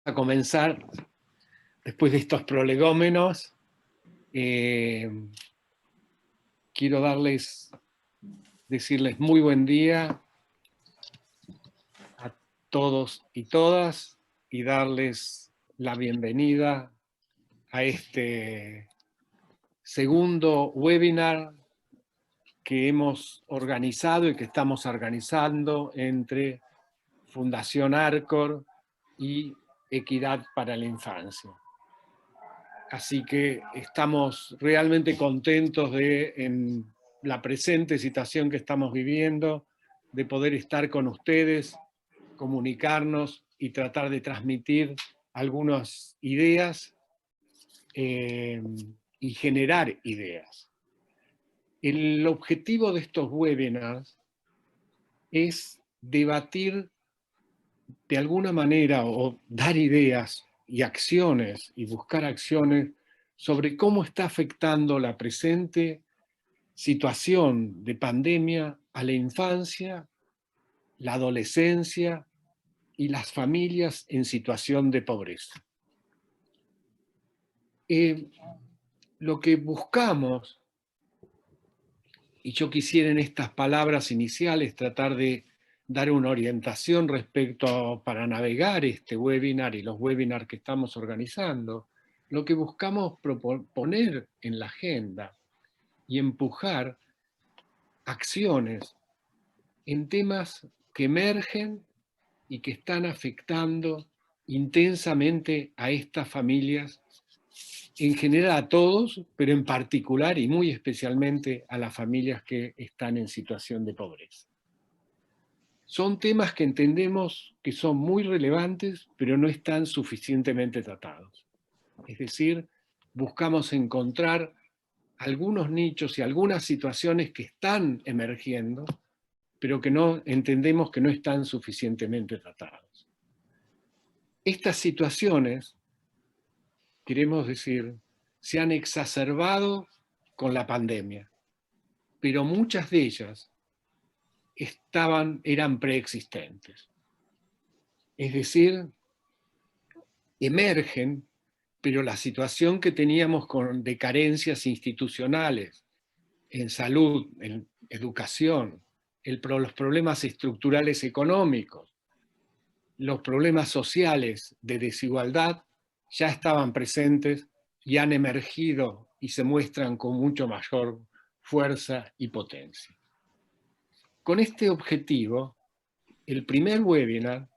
A comenzar, después de estos prolegómenos, quiero decirles muy buen día a todos y todas y darles la bienvenida a este segundo webinar que hemos organizado y que estamos organizando entre Fundación Arcor y Equidad para la Infancia. Así que estamos realmente contentos en la presente situación que estamos viviendo, de poder estar con ustedes, comunicarnos y tratar de transmitir algunas ideas y generar ideas. El objetivo de estos webinars es debatir de alguna manera o dar ideas y acciones y buscar acciones sobre cómo está afectando la presente situación de pandemia a la infancia, la adolescencia y las familias en situación de pobreza. Lo que buscamos, y yo quisiera en estas palabras iniciales tratar de dar una orientación para navegar este webinar y los webinars que estamos organizando, lo que buscamos poner en la agenda y empujar acciones en temas que emergen y que están afectando intensamente a estas familias, en general a todos, pero en particular y muy especialmente a las familias que están en situación de pobreza. Son temas que entendemos que son muy relevantes, pero no están suficientemente tratados. Es decir, buscamos encontrar algunos nichos y algunas situaciones que están emergiendo, pero que no entendemos que no están suficientemente tratados. Estas situaciones, queremos decir, se han exacerbado con la pandemia, pero muchas de ellas eran preexistentes. Es decir, emergen, pero la situación que teníamos de carencias institucionales en salud, en educación, los problemas estructurales económicos, los problemas sociales de desigualdad ya estaban presentes y han emergido y se muestran con mucho mayor fuerza y potencia. Con este objetivo, el primer webinar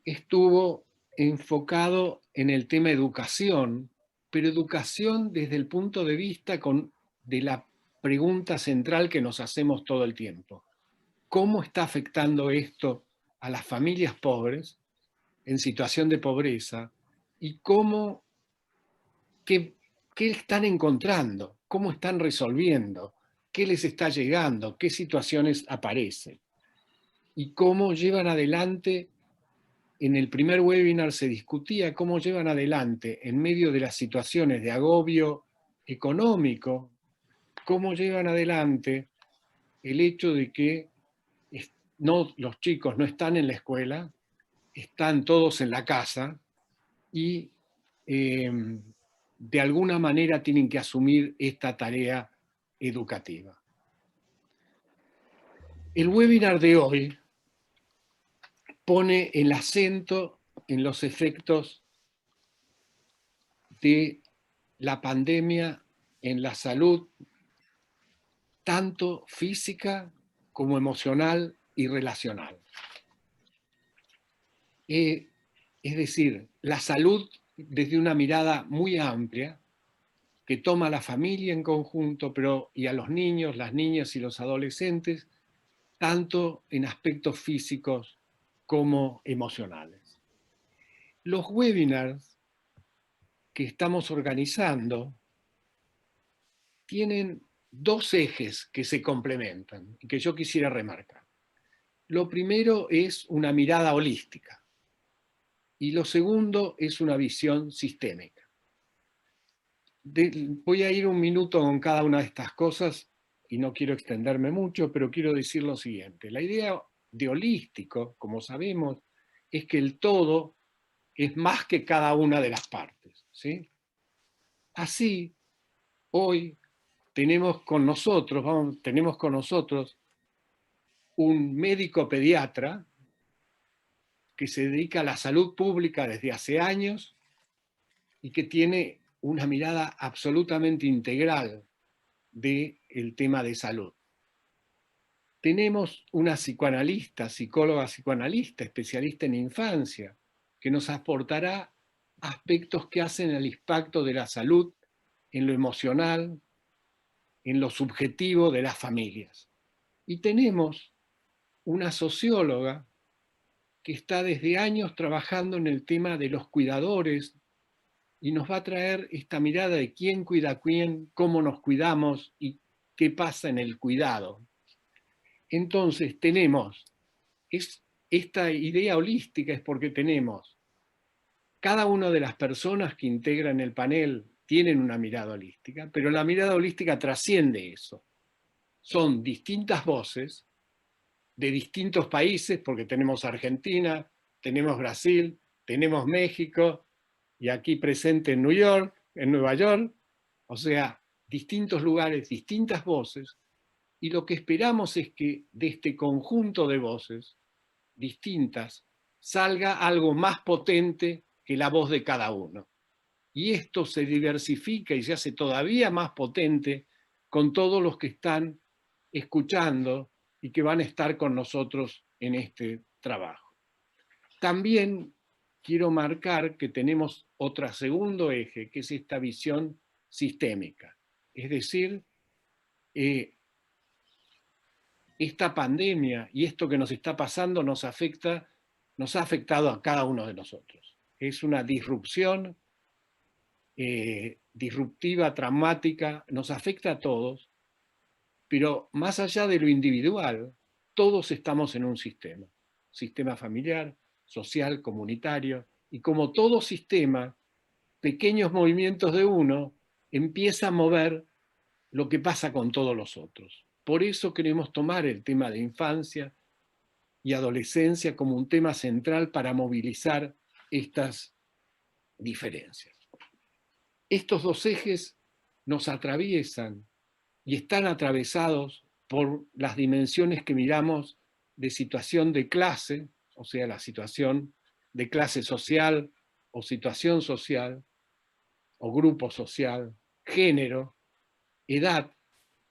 estuvo enfocado en el tema educación, pero educación desde el punto de vista de la pregunta central que nos hacemos todo el tiempo. ¿Cómo está afectando esto a las familias pobres en situación de pobreza? ¿Y qué están encontrando? ¿Cómo están resolviendo? ¿Qué les está llegando? ¿Qué situaciones aparecen? ¿Y cómo llevan adelante? En el primer webinar se discutía cómo llevan adelante, en medio de las situaciones de agobio económico, cómo llevan adelante el hecho de que los chicos no están en la escuela, están todos en la casa y de alguna manera tienen que asumir esta tarea educativa. El webinar de hoy pone el acento en los efectos de la pandemia en la salud, tanto física como emocional y relacional. Es decir, la salud desde una mirada muy amplia, que toma a la familia en conjunto, y a los niños, las niñas y los adolescentes, tanto en aspectos físicos como emocionales. Los webinars que estamos organizando tienen dos ejes que se complementan y que yo quisiera remarcar. Lo primero es una mirada holística y lo segundo es una visión sistémica. Voy a ir un minuto con cada una de estas cosas y no quiero extenderme mucho, pero quiero decir lo siguiente. La idea de holístico, como sabemos, es que el todo es más que cada una de las partes, ¿sí? Así, hoy tenemos con nosotros un médico pediatra que se dedica a la salud pública desde hace años y que tiene una mirada absolutamente integral del tema de salud. Tenemos una psicoanalista, psicóloga psicoanalista, especialista en infancia, que nos aportará aspectos que hacen el impacto de la salud en lo emocional, en lo subjetivo de las familias. Y tenemos una socióloga que está desde años trabajando en el tema de los cuidadores y nos va a traer esta mirada de quién cuida a quién, cómo nos cuidamos y qué pasa en el cuidado. Entonces tenemos esta idea holística, es porque tenemos cada una de las personas que integran el panel tienen una mirada holística, pero la mirada holística trasciende eso. Son distintas voces de distintos países, porque tenemos Argentina, tenemos Brasil, tenemos México, y aquí presente en New York, en Nueva York, o sea, distintos lugares, distintas voces, y lo que esperamos es que de este conjunto de voces distintas salga algo más potente que la voz de cada uno. Y esto se diversifica y se hace todavía más potente con todos los que están escuchando y que van a estar con nosotros en este trabajo. También quiero marcar que tenemos otro segundo eje, que es esta visión sistémica. Es decir, esta pandemia y esto que nos está pasando nos ha afectado a cada uno de nosotros. Es una disrupción disruptiva, traumática, nos afecta a todos, pero más allá de lo individual, todos estamos en un sistema familiar, social, comunitario, y como todo sistema, pequeños movimientos de uno empieza a mover lo que pasa con todos los otros. Por eso queremos tomar el tema de infancia y adolescencia como un tema central para movilizar estas diferencias. Estos dos ejes nos atraviesan y están atravesados por las dimensiones que miramos de situación de clase, o sea, la situación de clase social o situación social o grupo social, género, edad,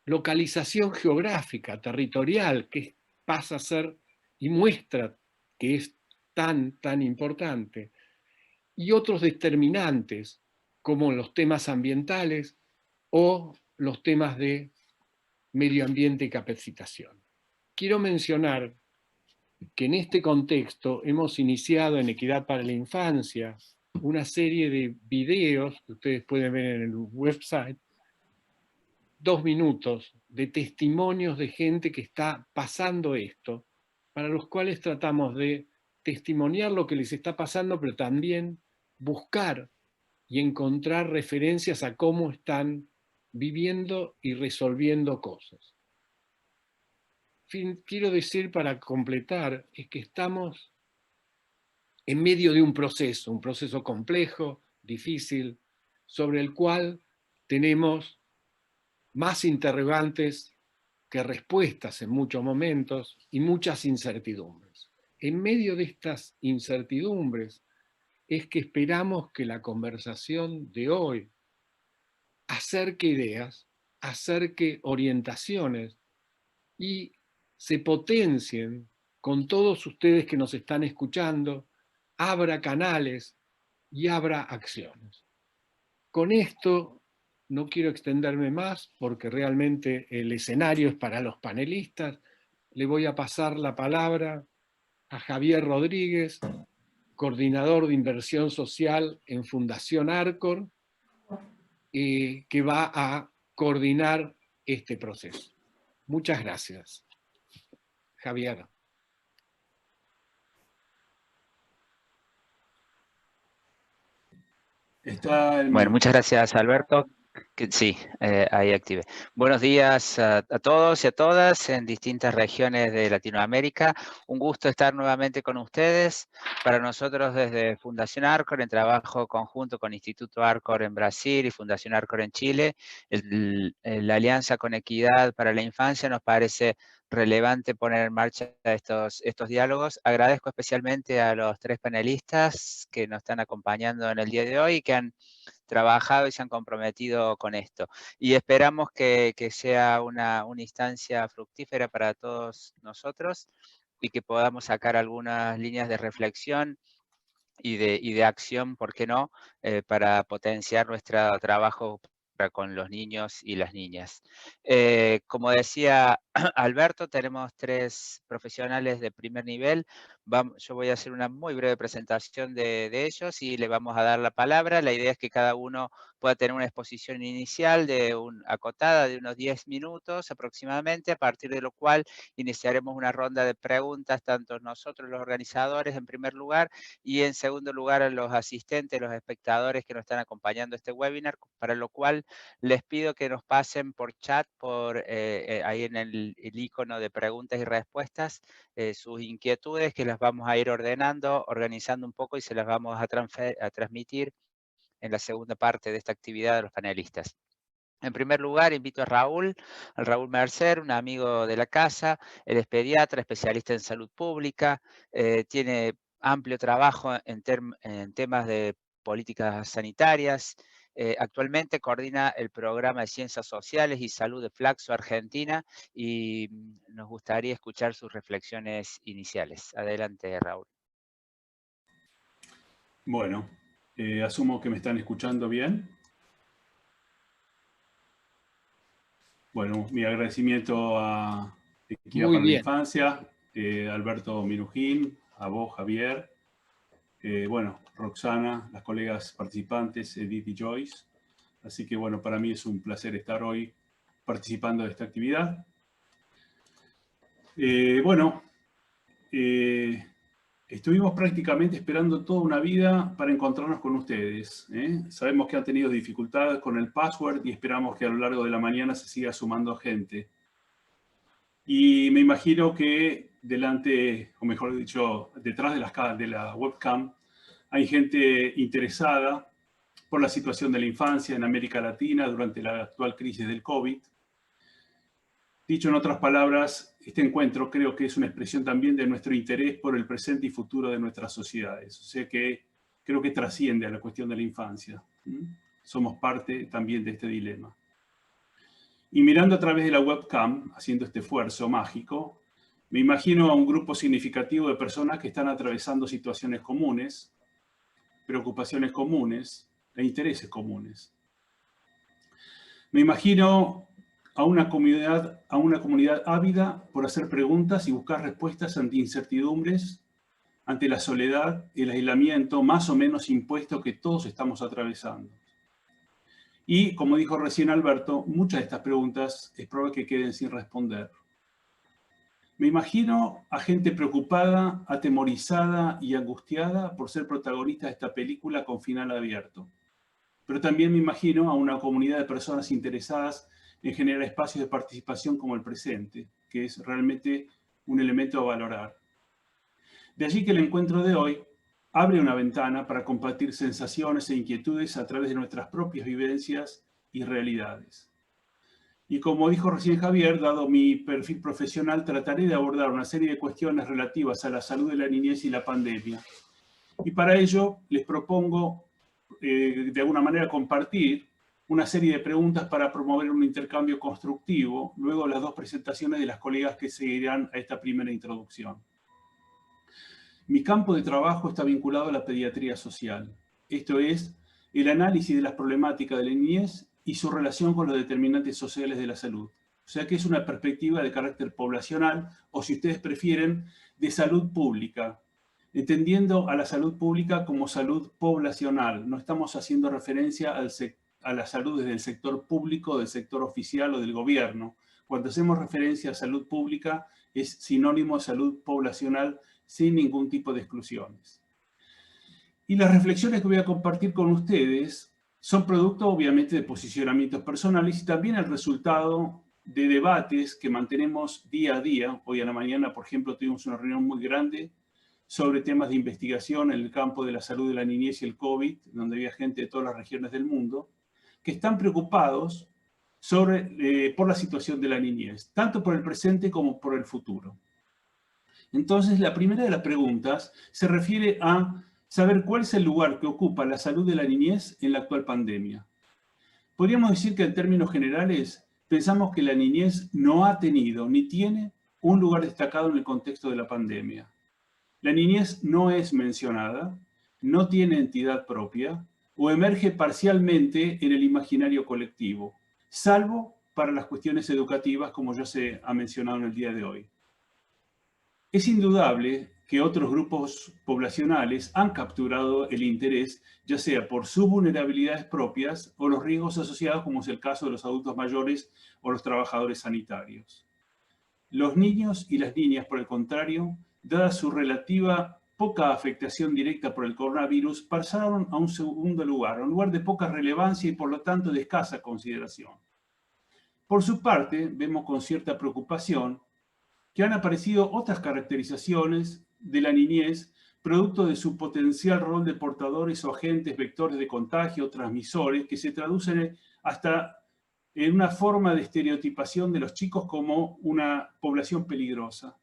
localización geográfica, territorial, que pasa a ser y muestra que es tan importante, y otros determinantes como los temas ambientales o los temas de medio ambiente y capacitación. Quiero mencionar que en este contexto hemos iniciado en Equidad para la Infancia una serie de videos que ustedes pueden ver en el website, 2 minutos de testimonios de gente que está pasando esto, para los cuales tratamos de testimoniar lo que les está pasando, pero también buscar y encontrar referencias a cómo están viviendo y resolviendo cosas. Quiero decir, para completar, es que estamos en medio de un proceso complejo, difícil, sobre el cual tenemos más interrogantes que respuestas en muchos momentos y muchas incertidumbres. En medio de estas incertidumbres es que esperamos que la conversación de hoy acerque ideas, acerque orientaciones y se potencien con todos ustedes que nos están escuchando, abra canales y abra acciones. Con esto no quiero extenderme más porque realmente el escenario es para los panelistas. Le voy a pasar la palabra a Javier Rodríguez, coordinador de inversión social en Fundación Arcor, que va a coordinar este proceso. Muchas gracias. Javier. Bueno, muchas gracias, Alberto. Sí, ahí activé. Buenos días a todos y a todas en distintas regiones de Latinoamérica. Un gusto estar nuevamente con ustedes. Para nosotros desde Fundación Arcor, en trabajo conjunto con Instituto Arcor en Brasil y Fundación Arcor en Chile, la Alianza con Equidad para la Infancia nos parece relevante poner en marcha estos diálogos. Agradezco especialmente a los 3 panelistas que nos están acompañando en el día de hoy y que han trabajado y se han comprometido con esto. Y esperamos que sea una instancia fructífera para todos nosotros y que podamos sacar algunas líneas de reflexión y de acción, ¿por qué no?, para potenciar nuestro trabajo con los niños y las niñas. Como decía Alberto, tenemos 3 profesionales de primer nivel. Yo voy a hacer una muy breve presentación de ellos y le vamos a dar la palabra. La idea es que cada uno pueda tener una exposición inicial acotada de unos 10 minutos aproximadamente, a partir de lo cual iniciaremos una ronda de preguntas, tanto nosotros los organizadores en primer lugar, y en segundo lugar a los asistentes, los espectadores que nos están acompañando este webinar, para lo cual les pido que nos pasen por chat, ahí en el icono de preguntas y respuestas, sus inquietudes, que las vamos a ir organizando un poco y se las vamos a transmitir en la segunda parte de esta actividad de los panelistas. En primer lugar, invito a Raúl Mercer, un amigo de la casa. Él es pediatra, especialista en salud pública, tiene amplio trabajo en temas de políticas sanitarias. Actualmente coordina el programa de Ciencias Sociales y Salud de Flaxo Argentina y nos gustaría escuchar sus reflexiones iniciales. Adelante, Raúl. Bueno, asumo que me están escuchando bien. Bueno, mi agradecimiento a Equidad Muy para la bien. Infancia, Alberto Minujín, a vos, Javier, bueno, Roxana, las colegas participantes, Edith y Joyce. Así que bueno, para mí es un placer estar hoy participando de esta actividad. Estuvimos prácticamente esperando toda una vida para encontrarnos con ustedes. Sabemos que han tenido dificultades con el password y esperamos que a lo largo de la mañana se siga sumando gente. Y me imagino que delante, o mejor dicho, detrás de la webcam, hay gente interesada por la situación de la infancia en América Latina durante la actual crisis del COVID. Dicho en otras palabras, este encuentro creo que es una expresión también de nuestro interés por el presente y futuro de nuestras sociedades. O sea que creo que trasciende a la cuestión de la infancia. Somos parte también de este dilema. Y mirando a través de la webcam, haciendo este esfuerzo mágico, me imagino a un grupo significativo de personas que están atravesando situaciones comunes, preocupaciones comunes e intereses comunes. Me imagino a una comunidad ávida por hacer preguntas y buscar respuestas ante incertidumbres, ante la soledad y el aislamiento más o menos impuesto que todos estamos atravesando. Y, como dijo recién Alberto, muchas de estas preguntas es probable que queden sin responder. Me imagino a gente preocupada, atemorizada y angustiada por ser protagonista de esta película con final abierto. Pero también me imagino a una comunidad de personas interesadas en generar espacios de participación como el presente, que es realmente un elemento a valorar. De allí que el encuentro de hoy abre una ventana para compartir sensaciones e inquietudes a través de nuestras propias vivencias y realidades. Y como dijo recién Javier, dado mi perfil profesional, trataré de abordar una serie de cuestiones relativas a la salud de la niñez y la pandemia. Y para ello les propongo, de alguna manera, compartir una serie de preguntas para promover un intercambio constructivo, luego las 2 presentaciones de las colegas que seguirán a esta primera introducción. Mi campo de trabajo está vinculado a la pediatría social, esto es, el análisis de las problemáticas de la niñez y su relación con los determinantes sociales de la salud. O sea que es una perspectiva de carácter poblacional, o si ustedes prefieren, de salud pública, entendiendo a la salud pública como salud poblacional. No estamos haciendo referencia a la salud desde el sector público, del sector oficial o del gobierno. Cuando hacemos referencia a salud pública, es sinónimo de salud poblacional sin ningún tipo de exclusiones. Y las reflexiones que voy a compartir con ustedes Son producto, obviamente, de posicionamientos personales y también el resultado de debates que mantenemos día a día. Hoy a la mañana, por ejemplo, tuvimos una reunión muy grande sobre temas de investigación en el campo de la salud de la niñez y el COVID, donde había gente de todas las regiones del mundo, que están preocupados por la situación de la niñez, tanto por el presente como por el futuro. Entonces, la primera de las preguntas se refiere a saber cuál es el lugar que ocupa la salud de la niñez en la actual pandemia. Podríamos decir que en términos generales, pensamos que la niñez no ha tenido ni tiene un lugar destacado en el contexto de la pandemia. La niñez no es mencionada, no tiene entidad propia o emerge parcialmente en el imaginario colectivo, salvo para las cuestiones educativas, como ya se ha mencionado en el día de hoy. Es indudable que otros grupos poblacionales han capturado el interés, ya sea por sus vulnerabilidades propias o los riesgos asociados, como es el caso de los adultos mayores o los trabajadores sanitarios. Los niños y las niñas, por el contrario, dada su relativa poca afectación directa por el coronavirus, pasaron a un segundo lugar, a un lugar de poca relevancia y por lo tanto de escasa consideración. Por su parte, vemos con cierta preocupación que han aparecido otras caracterizaciones de la niñez, producto de su potencial rol de portadores o agentes vectores de contagio o transmisores, que se traducen hasta en una forma de estereotipación de los chicos como una población peligrosa.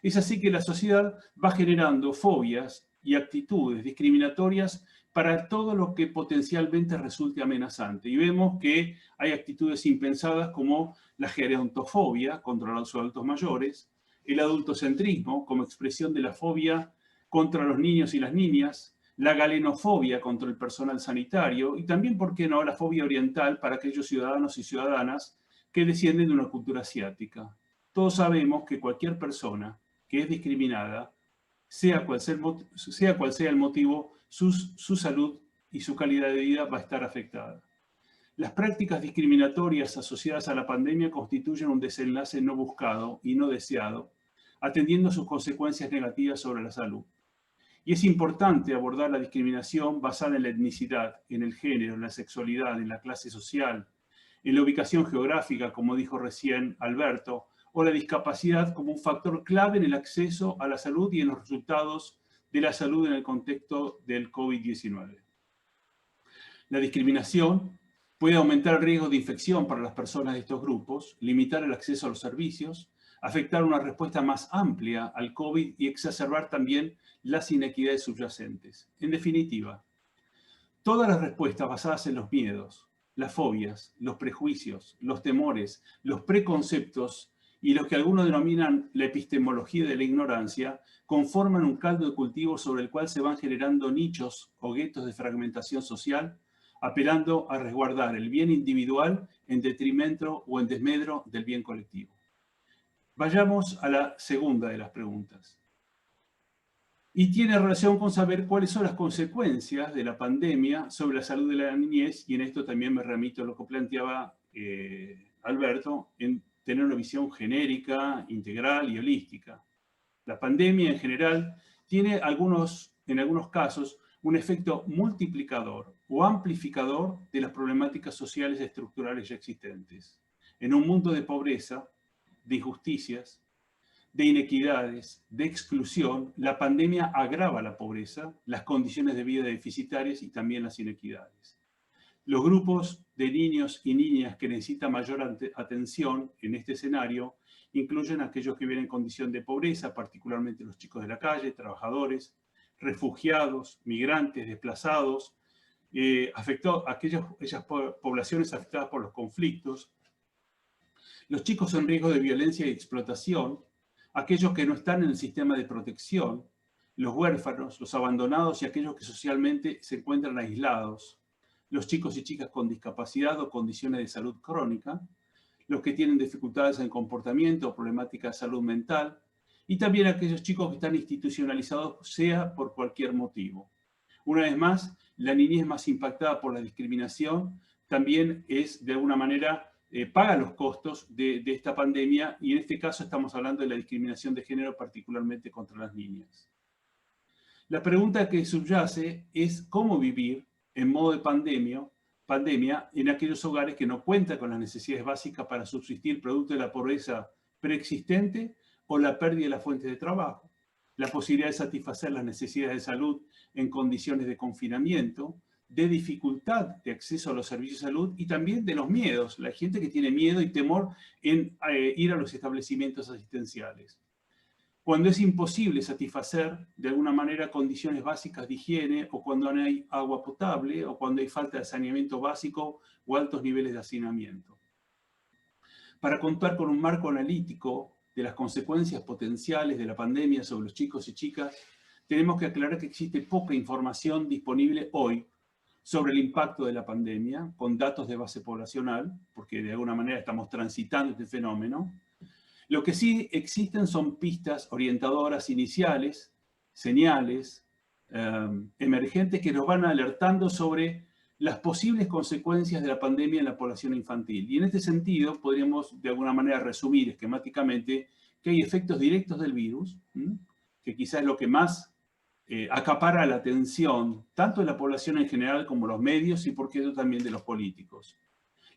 Es así que la sociedad va generando fobias y actitudes discriminatorias para todo lo que potencialmente resulte amenazante. Y vemos que hay actitudes impensadas como la gerontofobia contra los adultos mayores, el adultocentrismo como expresión de la fobia contra los niños y las niñas, la galenofobia contra el personal sanitario y también, ¿por qué no?, la fobia oriental para aquellos ciudadanos y ciudadanas que descienden de una cultura asiática. Todos sabemos que cualquier persona que es discriminada, sea cual sea el motivo, su salud y su calidad de vida va a estar afectada. Las prácticas discriminatorias asociadas a la pandemia constituyen un desenlace no buscado y no deseado, atendiendo sus consecuencias negativas sobre la salud. Y es importante abordar la discriminación basada en la etnicidad, en el género, en la sexualidad, en la clase social, en la ubicación geográfica, como dijo recién Alberto, o la discapacidad como un factor clave en el acceso a la salud y en los resultados de la salud en el contexto del COVID-19. La discriminación puede aumentar el riesgo de infección para las personas de estos grupos, limitar el acceso a los servicios, afectar una respuesta más amplia al COVID y exacerbar también las inequidades subyacentes. En definitiva, todas las respuestas basadas en los miedos, las fobias, los prejuicios, los temores, los preconceptos y lo que algunos denominan la epistemología de la ignorancia, conforman un caldo de cultivo sobre el cual se van generando nichos o guetos de fragmentación social, apelando a resguardar el bien individual en detrimento o en desmedro del bien colectivo. Vayamos a la segunda de las preguntas. Y tiene relación con saber cuáles son las consecuencias de la pandemia sobre la salud de la niñez, y en esto también me remito a lo que planteaba Alberto, en tener una visión genérica, integral y holística. La pandemia en general tiene en algunos casos un efecto multiplicador o amplificador de las problemáticas sociales y estructurales ya existentes. En un mundo de pobreza, de injusticias, de inequidades, de exclusión, la pandemia agrava la pobreza, las condiciones de vida deficitarias y también las inequidades. Los grupos de niños y niñas que necesitan mayor atención en este escenario incluyen a aquellos que viven en condición de pobreza, particularmente los chicos de la calle, trabajadores, refugiados, migrantes, desplazados, aquellas poblaciones afectadas por los conflictos, los chicos en riesgo de violencia y explotación, aquellos que no están en el sistema de protección, los huérfanos, los abandonados y aquellos que socialmente se encuentran aislados, los chicos y chicas con discapacidad o condiciones de salud crónica, los que tienen dificultades en comportamiento o problemáticas de salud mental, y también aquellos chicos que están institucionalizados, sea por cualquier motivo. Una vez más, la niñez más impactada por la discriminación también es, de alguna manera, paga los costos de esta pandemia, y en este caso estamos hablando de la discriminación de género, particularmente contra las niñas. La pregunta que subyace es cómo vivir en modo de pandemia pandemia en aquellos hogares que no cuentan con las necesidades básicas para subsistir producto de la pobreza preexistente o la pérdida de las fuentes de trabajo, la posibilidad de satisfacer las necesidades de salud en condiciones de confinamiento, de dificultad de acceso a los servicios de salud y también de los miedos, la gente que tiene miedo y temor en ir a los establecimientos asistenciales. Cuando es imposible satisfacer de alguna manera condiciones básicas de higiene, o cuando no hay agua potable, o cuando hay falta de saneamiento básico o altos niveles de hacinamiento. Para contar con un marco analítico de las consecuencias potenciales de la pandemia sobre los chicos y chicas, tenemos que aclarar que existe poca información disponible hoy sobre el impacto de la pandemia, con datos de base poblacional, porque de alguna manera estamos transitando este fenómeno. Lo que sí existen son pistas orientadoras iniciales, señales emergentes que nos van alertando sobre las posibles consecuencias de la pandemia en la población infantil. Y en este sentido podríamos de alguna manera resumir esquemáticamente que hay efectos directos del virus, que quizás es lo que más acapara la atención, tanto de la población en general como los medios y por qué no también de los políticos.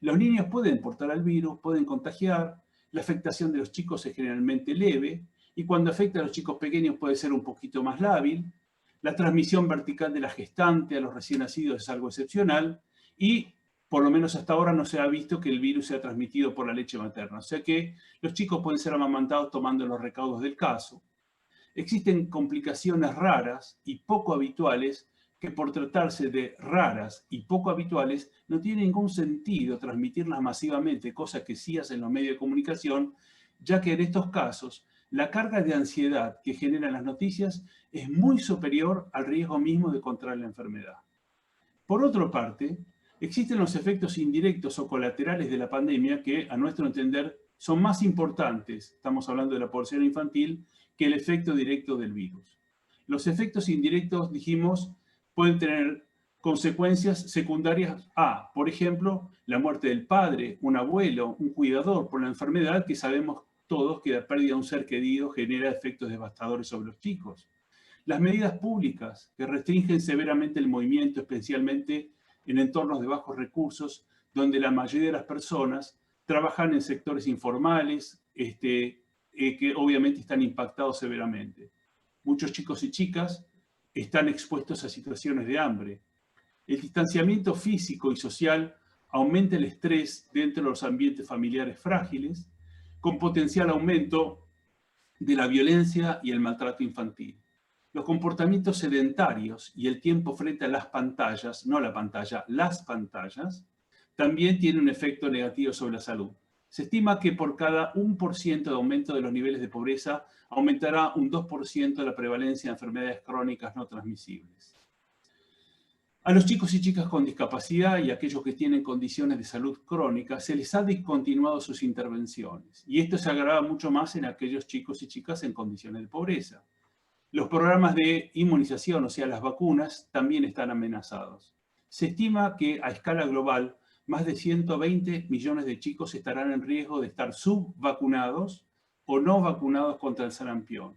Los niños pueden portar al virus, pueden contagiar, la afectación de los chicos es generalmente leve, y cuando afecta a los chicos pequeños puede ser un poquito más lábil. La transmisión vertical de la gestante a los recién nacidos es algo excepcional, y por lo menos hasta ahora no se ha visto que el virus sea transmitido por la leche materna. O sea que los chicos pueden ser amamantados tomando los recaudos del caso. Existen complicaciones raras y poco habituales que, por tratarse de raras y poco habituales, no tiene ningún sentido transmitirlas masivamente, cosa que sí hacen los medios de comunicación, ya que en estos casos la carga de ansiedad que generan las noticias es muy superior al riesgo mismo de contraer la enfermedad. Por otra parte, existen los efectos indirectos o colaterales de la pandemia que, a nuestro entender, son más importantes, estamos hablando de la población infantil, que el efecto directo del virus. Los efectos indirectos, dijimos, pueden tener consecuencias secundarias a, por ejemplo, la muerte del padre, un abuelo, un cuidador por la enfermedad, que sabemos todos que la pérdida de un ser querido genera efectos devastadores sobre los chicos. Las medidas públicas que restringen severamente el movimiento, especialmente en entornos de bajos recursos, donde la mayoría de las personas trabajan en sectores informales, que obviamente están impactados severamente. Muchos chicos y chicas están expuestos a situaciones de hambre. El distanciamiento físico y social aumenta el estrés dentro de los ambientes familiares frágiles, con potencial aumento de la violencia y el maltrato infantil. Los comportamientos sedentarios y el tiempo frente a las pantallas, no la pantalla, las pantallas, también tienen un efecto negativo sobre la salud. Se estima que por cada 1% de aumento de los niveles de pobreza, aumentará un 2% la prevalencia de enfermedades crónicas no transmisibles. A los chicos y chicas con discapacidad y aquellos que tienen condiciones de salud crónica se les ha discontinuado sus intervenciones, y esto se agrava mucho más en aquellos chicos y chicas en condiciones de pobreza. Los programas de inmunización, o sea, las vacunas, también están amenazados. Se estima que a escala global, más de 120 millones de chicos estarán en riesgo de estar subvacunados o no vacunados contra el sarampión.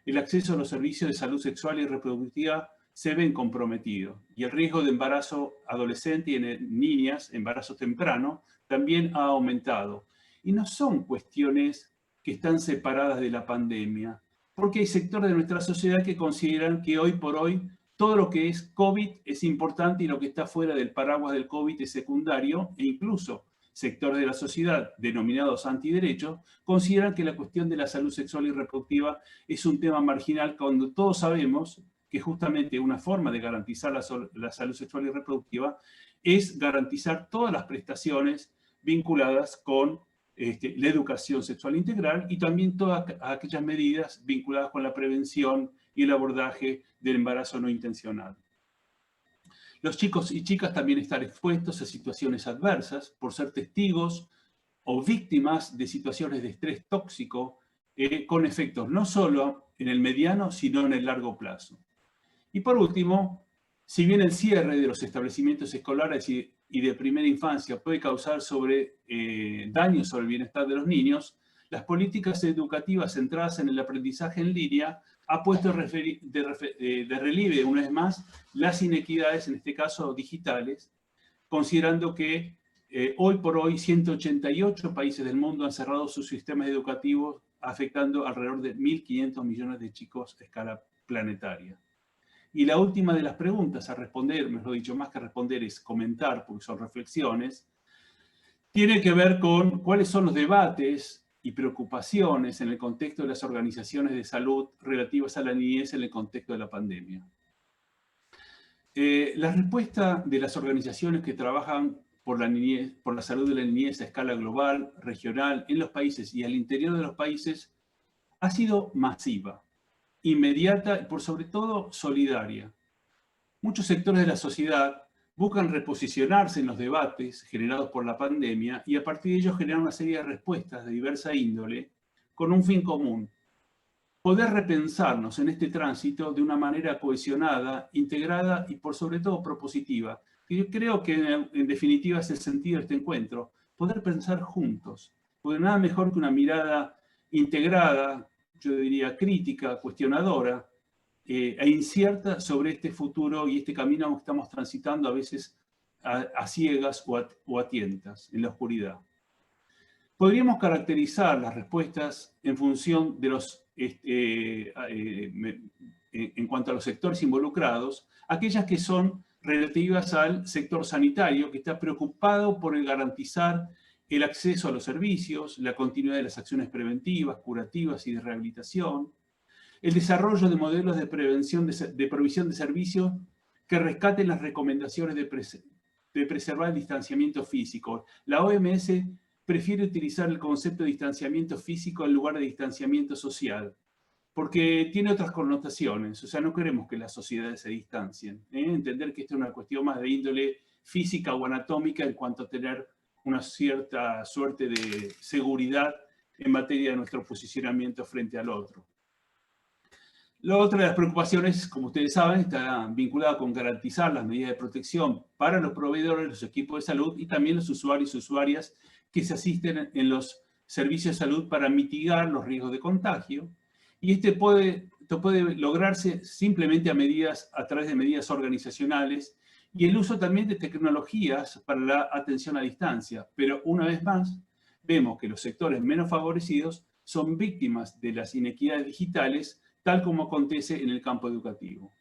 El acceso a los servicios de salud sexual y reproductiva se ven comprometidos, y el riesgo de embarazo adolescente y en niñas, embarazo temprano, también ha aumentado. Y no son cuestiones que están separadas de la pandemia, porque hay sectores de nuestra sociedad que consideran que hoy por hoy todo lo que es COVID es importante y lo que está fuera del paraguas del COVID es secundario, e incluso sectores de la sociedad denominados antiderechos consideran que la cuestión de la salud sexual y reproductiva es un tema marginal, cuando todos sabemos que justamente una forma de garantizar la salud sexual y reproductiva es garantizar todas las prestaciones vinculadas con la educación sexual integral y también todas aquellas medidas vinculadas con la prevención y el abordaje del embarazo no intencional. Los chicos y chicas también están expuestos a situaciones adversas por ser testigos o víctimas de situaciones de estrés tóxico con efectos no solo en el mediano, sino en el largo plazo. Y por último, si bien el cierre de los establecimientos escolares y de primera infancia puede causar daños sobre el bienestar de los niños, las políticas educativas centradas en el aprendizaje en línea ha puesto de relieve, una vez más, las inequidades, en este caso digitales, considerando que hoy por hoy 188 países del mundo han cerrado sus sistemas educativos, afectando alrededor de 1.500 millones de chicos a escala planetaria. Y la última de las preguntas a responder, mejor dicho, más que responder es comentar, porque son reflexiones, tiene que ver con cuáles son los debates y preocupaciones en el contexto de las organizaciones de salud relativas a la niñez en el contexto de la pandemia. La respuesta de las organizaciones que trabajan por la salud de la niñez a escala global, regional, en los países y al interior de los países, ha sido masiva, inmediata y por sobre todo solidaria. Muchos sectores de la sociedad buscan reposicionarse en los debates generados por la pandemia y a partir de ellos generar una serie de respuestas de diversa índole con un fin común: poder repensarnos en este tránsito de una manera cohesionada, integrada y por sobre todo propositiva. Y yo creo que en definitiva es el sentido de este encuentro, poder pensar juntos, porque nada mejor que una mirada integrada, yo diría crítica, cuestionadora, e incierta sobre este futuro y este camino que estamos transitando a veces a ciegas o a tientas, en la oscuridad. Podríamos caracterizar las respuestas en función de en cuanto a los sectores involucrados, aquellas que son relativas al sector sanitario, que está preocupado por garantizar el acceso a los servicios, la continuidad de las acciones preventivas, curativas y de rehabilitación, el desarrollo de modelos de provisión de servicios que rescaten las recomendaciones de preservar el distanciamiento físico. La OMS prefiere utilizar el concepto de distanciamiento físico en lugar de distanciamiento social, porque tiene otras connotaciones. O sea, no queremos que las sociedades se distancien. Entender que esto es una cuestión más de índole física o anatómica en cuanto a tener una cierta suerte de seguridad en materia de nuestro posicionamiento frente al otro. La otra de las preocupaciones, como ustedes saben, está vinculada con garantizar las medidas de protección para los proveedores, los equipos de salud y también los usuarios y usuarias que se asisten en los servicios de salud para mitigar los riesgos de contagio. Y esto puede lograrse simplemente a través de medidas organizacionales y el uso también de tecnologías para la atención a distancia. Pero una vez más, vemos que los sectores menos favorecidos son víctimas de las inequidades digitales, tal como acontece en el campo educativo.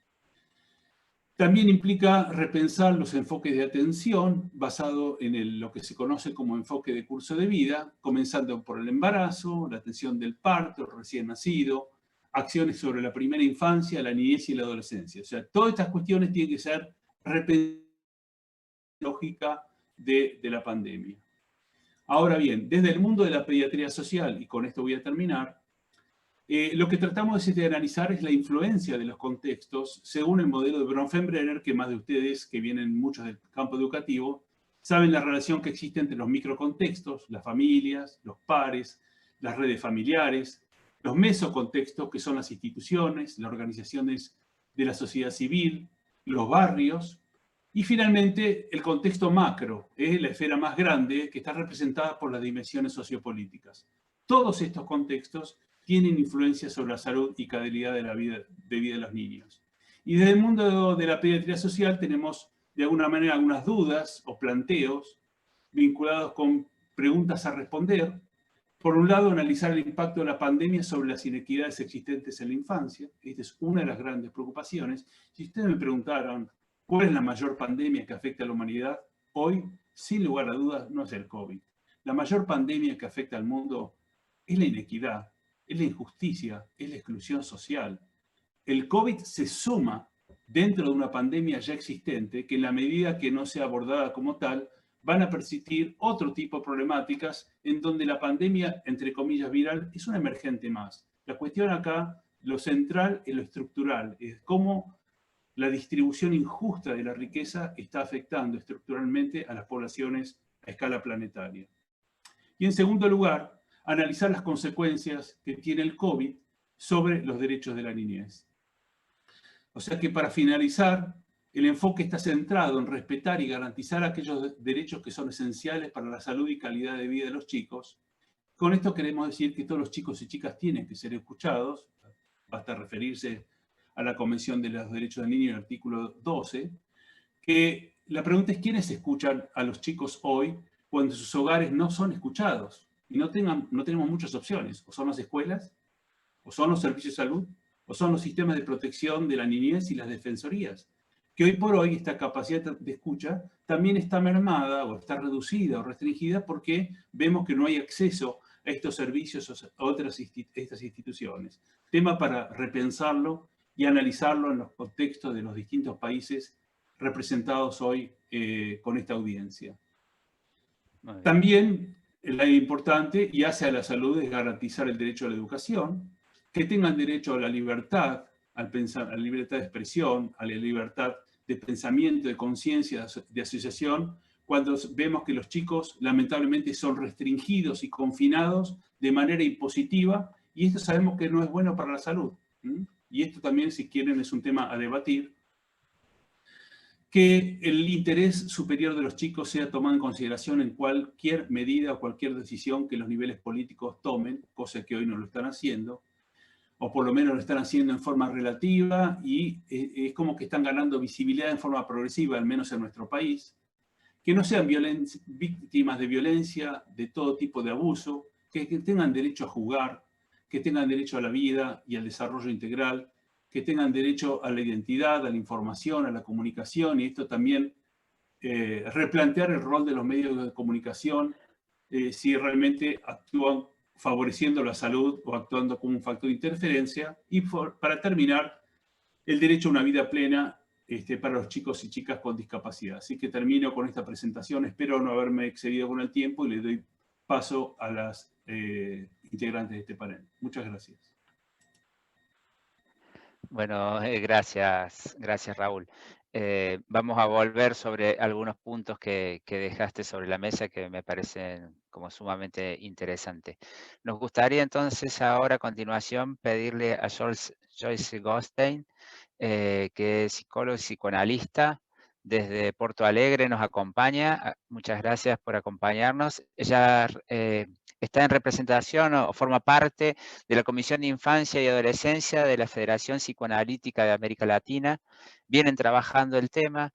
También implica repensar los enfoques de atención basado en lo que se conoce como enfoque de curso de vida, comenzando por el embarazo, la atención del parto, el recién nacido, acciones sobre la primera infancia, la niñez y la adolescencia. O sea, todas estas cuestiones tienen que ser repensadas en la lógica de la pandemia. Ahora bien, desde el mundo de la pediatría social, y con esto voy a terminar, lo que tratamos de analizar es la influencia de los contextos según el modelo de Bronfenbrenner, que más de ustedes que vienen muchos del campo educativo saben la relación que existe entre los microcontextos, las familias, los pares, las redes familiares, los mesocontextos, que son las instituciones, las organizaciones de la sociedad civil, los barrios, y finalmente el contexto macro, la esfera más grande que está representada por las dimensiones sociopolíticas. Todos estos contextos tienen influencia sobre la salud y calidad de vida de los niños. Y desde el mundo de la pediatría social tenemos de alguna manera algunas dudas o planteos vinculados con preguntas a responder. Por un lado, analizar el impacto de la pandemia sobre las inequidades existentes en la infancia. Esta es una de las grandes preocupaciones. Si ustedes me preguntaron cuál es la mayor pandemia que afecta a la humanidad, hoy, sin lugar a dudas, no es el COVID. La mayor pandemia que afecta al mundo es la inequidad, es la injusticia, es la exclusión social. El COVID se suma dentro de una pandemia ya existente que en la medida que no sea abordada como tal, van a persistir otro tipo de problemáticas en donde la pandemia, entre comillas, viral, es un emergente más. La cuestión acá, lo central es lo estructural, es cómo la distribución injusta de la riqueza está afectando estructuralmente a las poblaciones a escala planetaria. Y en segundo lugar, analizar las consecuencias que tiene el COVID sobre los derechos de la niñez. O sea que para finalizar, el enfoque está centrado en respetar y garantizar aquellos derechos que son esenciales para la salud y calidad de vida de los chicos. Con esto queremos decir que todos los chicos y chicas tienen que ser escuchados, basta referirse a la Convención de los Derechos del Niño, el artículo 12, que la pregunta es quiénes escuchan a los chicos hoy cuando sus hogares no son escuchados y no tenemos muchas opciones. O son las escuelas, o son los servicios de salud, o son los sistemas de protección de la niñez y las defensorías. Que hoy por hoy esta capacidad de escucha también está mermada o está reducida o restringida porque vemos que no hay acceso a estos servicios o a estas instituciones. Tema para repensarlo y analizarlo en los contextos de los distintos países representados hoy con esta audiencia. También la importante y hacia la salud es garantizar el derecho a la educación, que tengan derecho a la libertad, a la libertad de expresión, a la libertad de pensamiento, de conciencia, de asociación, cuando vemos que los chicos lamentablemente son restringidos y confinados de manera impositiva, y esto sabemos que no es bueno para la salud. Y esto también, si quieren, es un tema a debatir, que el interés superior de los chicos sea tomado en consideración en cualquier medida o cualquier decisión que los niveles políticos tomen, cosa que hoy no lo están haciendo, o por lo menos lo están haciendo en forma relativa, y es como que están ganando visibilidad en forma progresiva, al menos en nuestro país, que no sean víctimas de violencia, de todo tipo de abuso, que tengan derecho a jugar, que tengan derecho a la vida y al desarrollo integral, que tengan derecho a la identidad, a la información, a la comunicación, y esto también replantear el rol de los medios de comunicación, si realmente actúan favoreciendo la salud o actuando como un factor de interferencia. Y para terminar, el derecho a una vida plena para los chicos y chicas con discapacidad. Así que termino con esta presentación. Espero no haberme excedido con el tiempo y le doy paso a las integrantes de este panel. Muchas gracias. Bueno, gracias Raúl. Vamos a volver sobre algunos puntos que dejaste sobre la mesa que me parecen como sumamente interesantes. Nos gustaría entonces ahora a continuación pedirle a Joyce Goldstein, que es psicólogo y psicoanalista desde Porto Alegre, nos acompaña. Muchas gracias por acompañarnos. Ella está en representación o forma parte de la Comisión de Infancia y Adolescencia de la Federación Psicoanalítica de América Latina. Vienen trabajando el tema,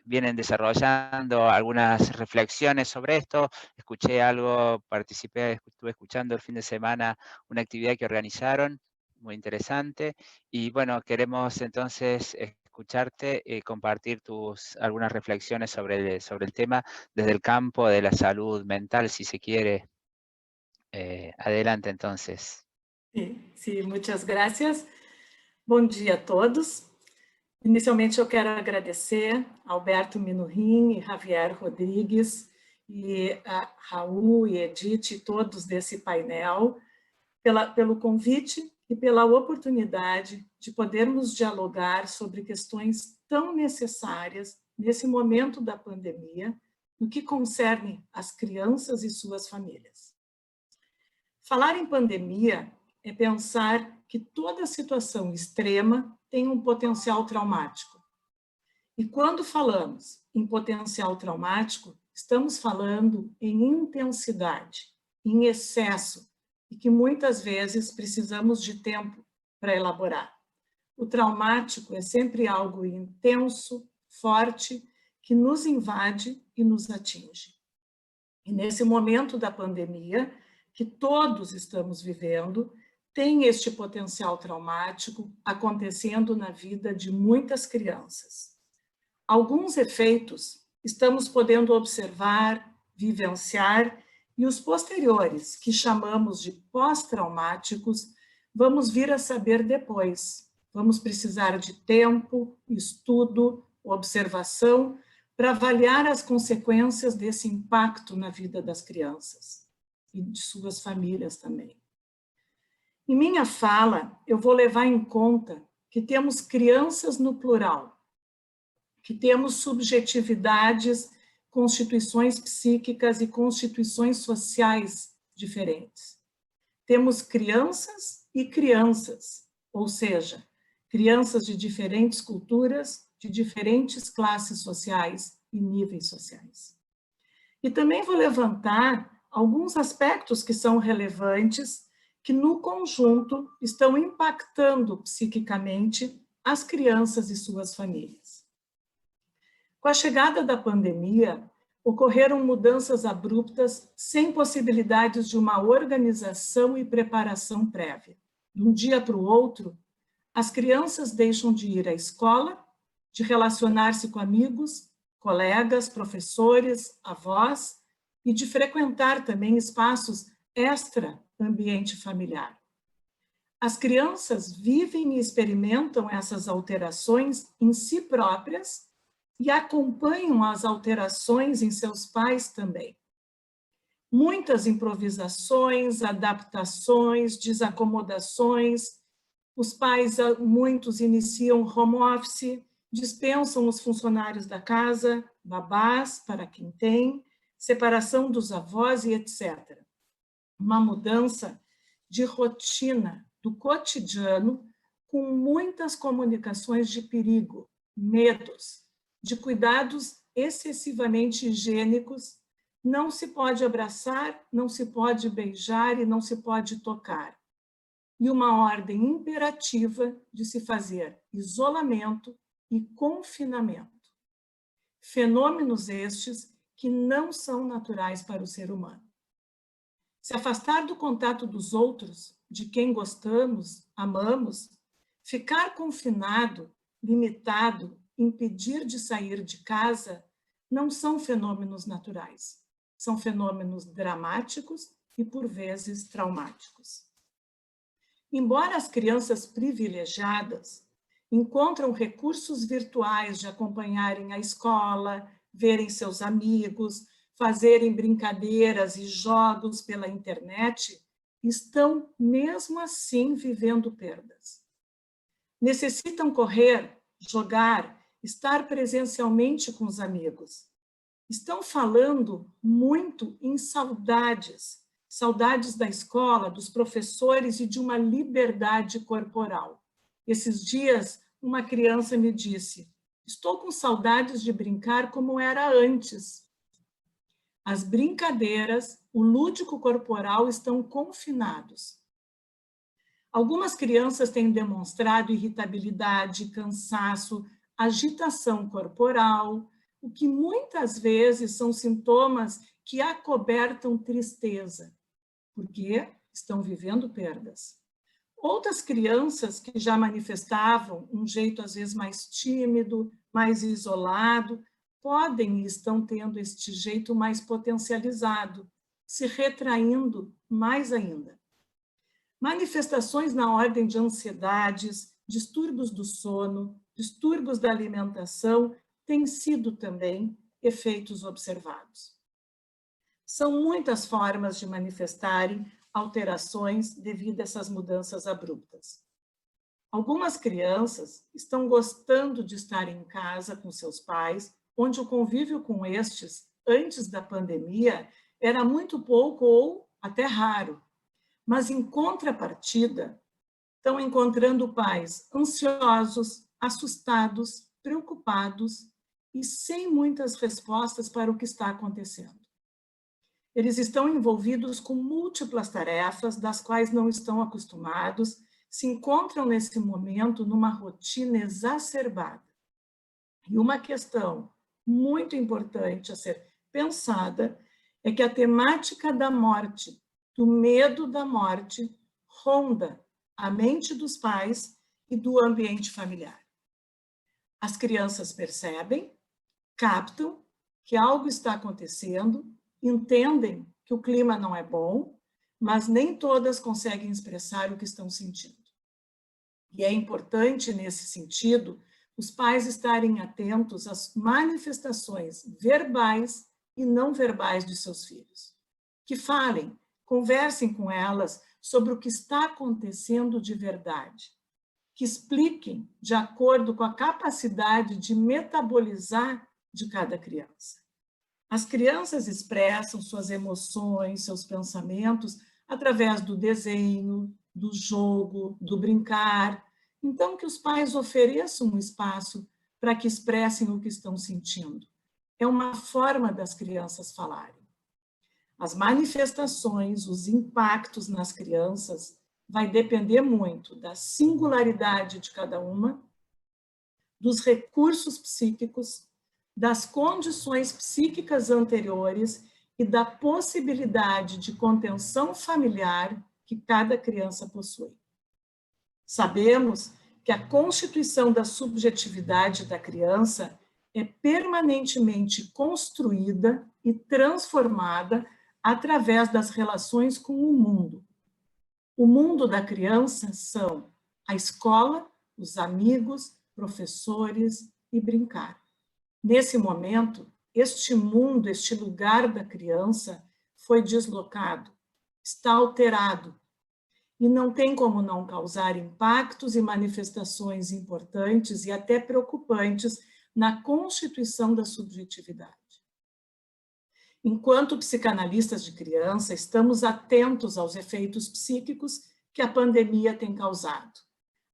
vienen desarrollando algunas reflexiones sobre esto. Escuché algo, estuve escuchando el fin de semana una actividad que organizaron, muy interesante. Y bueno, queremos entonces escucharte y compartir algunas reflexiones sobre el tema desde el campo de la salud mental, si se quiere. Adelante, entonces. Sim, muitas graças. Bom dia a todos. Inicialmente, eu quero agradecer a Alberto Minuhin e Javier Rodrigues, e a Raul e Edith, e todos desse painel, pelo convite e pela oportunidade de podermos dialogar sobre questões tão necessárias nesse momento da pandemia, no que concerne às crianças e suas famílias. Falar em pandemia é pensar que toda situação extrema tem um potencial traumático. E quando falamos em potencial traumático, estamos falando em intensidade, em excesso, e que muitas vezes precisamos de tempo para elaborar. O traumático é sempre algo intenso, forte, que nos invade e nos atinge. E nesse momento da pandemia, que todos estamos vivendo, tem este potencial traumático acontecendo na vida de muitas crianças. Alguns efeitos estamos podendo observar, vivenciar, e os posteriores, que chamamos de pós-traumáticos, vamos vir a saber depois. Vamos precisar de tempo, estudo, observação, para avaliar as consequências desse impacto na vida das crianças e de suas famílias também. Em minha fala, eu vou levar em conta que temos crianças no plural, que temos subjetividades, constituições psíquicas e constituições sociais diferentes. Temos crianças e crianças, ou seja, crianças de diferentes culturas, de diferentes classes sociais e níveis sociais. E também vou levantar alguns aspectos que são relevantes, que no conjunto estão impactando psiquicamente as crianças e suas famílias. Com a chegada da pandemia, ocorreram mudanças abruptas sem possibilidades de uma organização e preparação prévia. De um dia para o outro, as crianças deixam de ir à escola, de relacionar-se com amigos, colegas, professores, avós, e de frequentar também espaços extra-ambiente familiar. As crianças vivem e experimentam essas alterações em si próprias e acompanham as alterações em seus pais também. Muitas improvisações, adaptações, desacomodações. Os pais, muitos iniciam home office, dispensam os funcionários da casa, babás para quem tem, separação dos avós e etc. Uma mudança de rotina, do cotidiano, com muitas comunicações de perigo, medos, de cuidados excessivamente higiênicos. Não se pode abraçar, não se pode beijar e não se pode tocar. E uma ordem imperativa de se fazer isolamento e confinamento. Fenômenos estes que não são naturais para o ser humano. Se afastar do contato dos outros, de quem gostamos, amamos, ficar confinado, limitado, impedir de sair de casa, não são fenômenos naturais. São fenômenos dramáticos e, por vezes, traumáticos. Embora as crianças privilegiadas encontram recursos virtuais de acompanharem a escola, verem seus amigos, fazerem brincadeiras e jogos pela internet, estão, mesmo assim, vivendo perdas. Necessitam correr, jogar, estar presencialmente com os amigos. Estão falando muito em saudades, saudades da escola, dos professores e de uma liberdade corporal. Esses dias, uma criança me disse: estou com saudades de brincar como era antes. As brincadeiras, o lúdico corporal estão confinados. Algumas crianças têm demonstrado irritabilidade, cansaço, agitação corporal, o que muitas vezes são sintomas que acobertam tristeza, porque estão vivendo perdas. Outras crianças que já manifestavam um jeito às vezes mais tímido, mais isolado, podem e estão tendo este jeito mais potencializado, se retraindo mais ainda. Manifestações na ordem de ansiedades, distúrbios do sono, distúrbios da alimentação, têm sido também efeitos observados. São muitas formas de manifestarem alterações devido a essas mudanças abruptas. Algumas crianças estão gostando de estar em casa com seus pais, onde o convívio com estes, antes da pandemia, era muito pouco ou até raro. Mas, em contrapartida, estão encontrando pais ansiosos, assustados, preocupados e sem muitas respostas para o que está acontecendo. Eles estão envolvidos com múltiplas tarefas, das quais não estão acostumados, se encontram nesse momento numa rotina exacerbada. E uma questão muito importante a ser pensada é que a temática da morte, do medo da morte, ronda a mente dos pais e do ambiente familiar. As crianças percebem, captam que algo está acontecendo, entendem que o clima não é bom, mas nem todas conseguem expressar o que estão sentindo. E é importante, nesse sentido, os pais estarem atentos às manifestações verbais e não verbais de seus filhos. Que falem, conversem com elas sobre o que está acontecendo de verdade. Que expliquem de acordo com a capacidade de metabolizar de cada criança. As crianças expressam suas emoções, seus pensamentos, através do desenho, do jogo, do brincar. Então, que os pais ofereçam um espaço para que expressem o que estão sentindo. É uma forma das crianças falarem. As manifestações, os impactos nas crianças, vai depender muito da singularidade de cada uma, dos recursos psíquicos, das condições psíquicas anteriores e da possibilidade de contenção familiar que cada criança possui. Sabemos que a constituição da subjetividade da criança é permanentemente construída e transformada através das relações com o mundo. O mundo da criança são a escola, os amigos, professores e brincar. Nesse momento, este mundo, este lugar da criança foi deslocado, está alterado, e não tem como não causar impactos e manifestações importantes e até preocupantes na constituição da subjetividade. Enquanto psicanalistas de criança, estamos atentos aos efeitos psíquicos que a pandemia tem causado.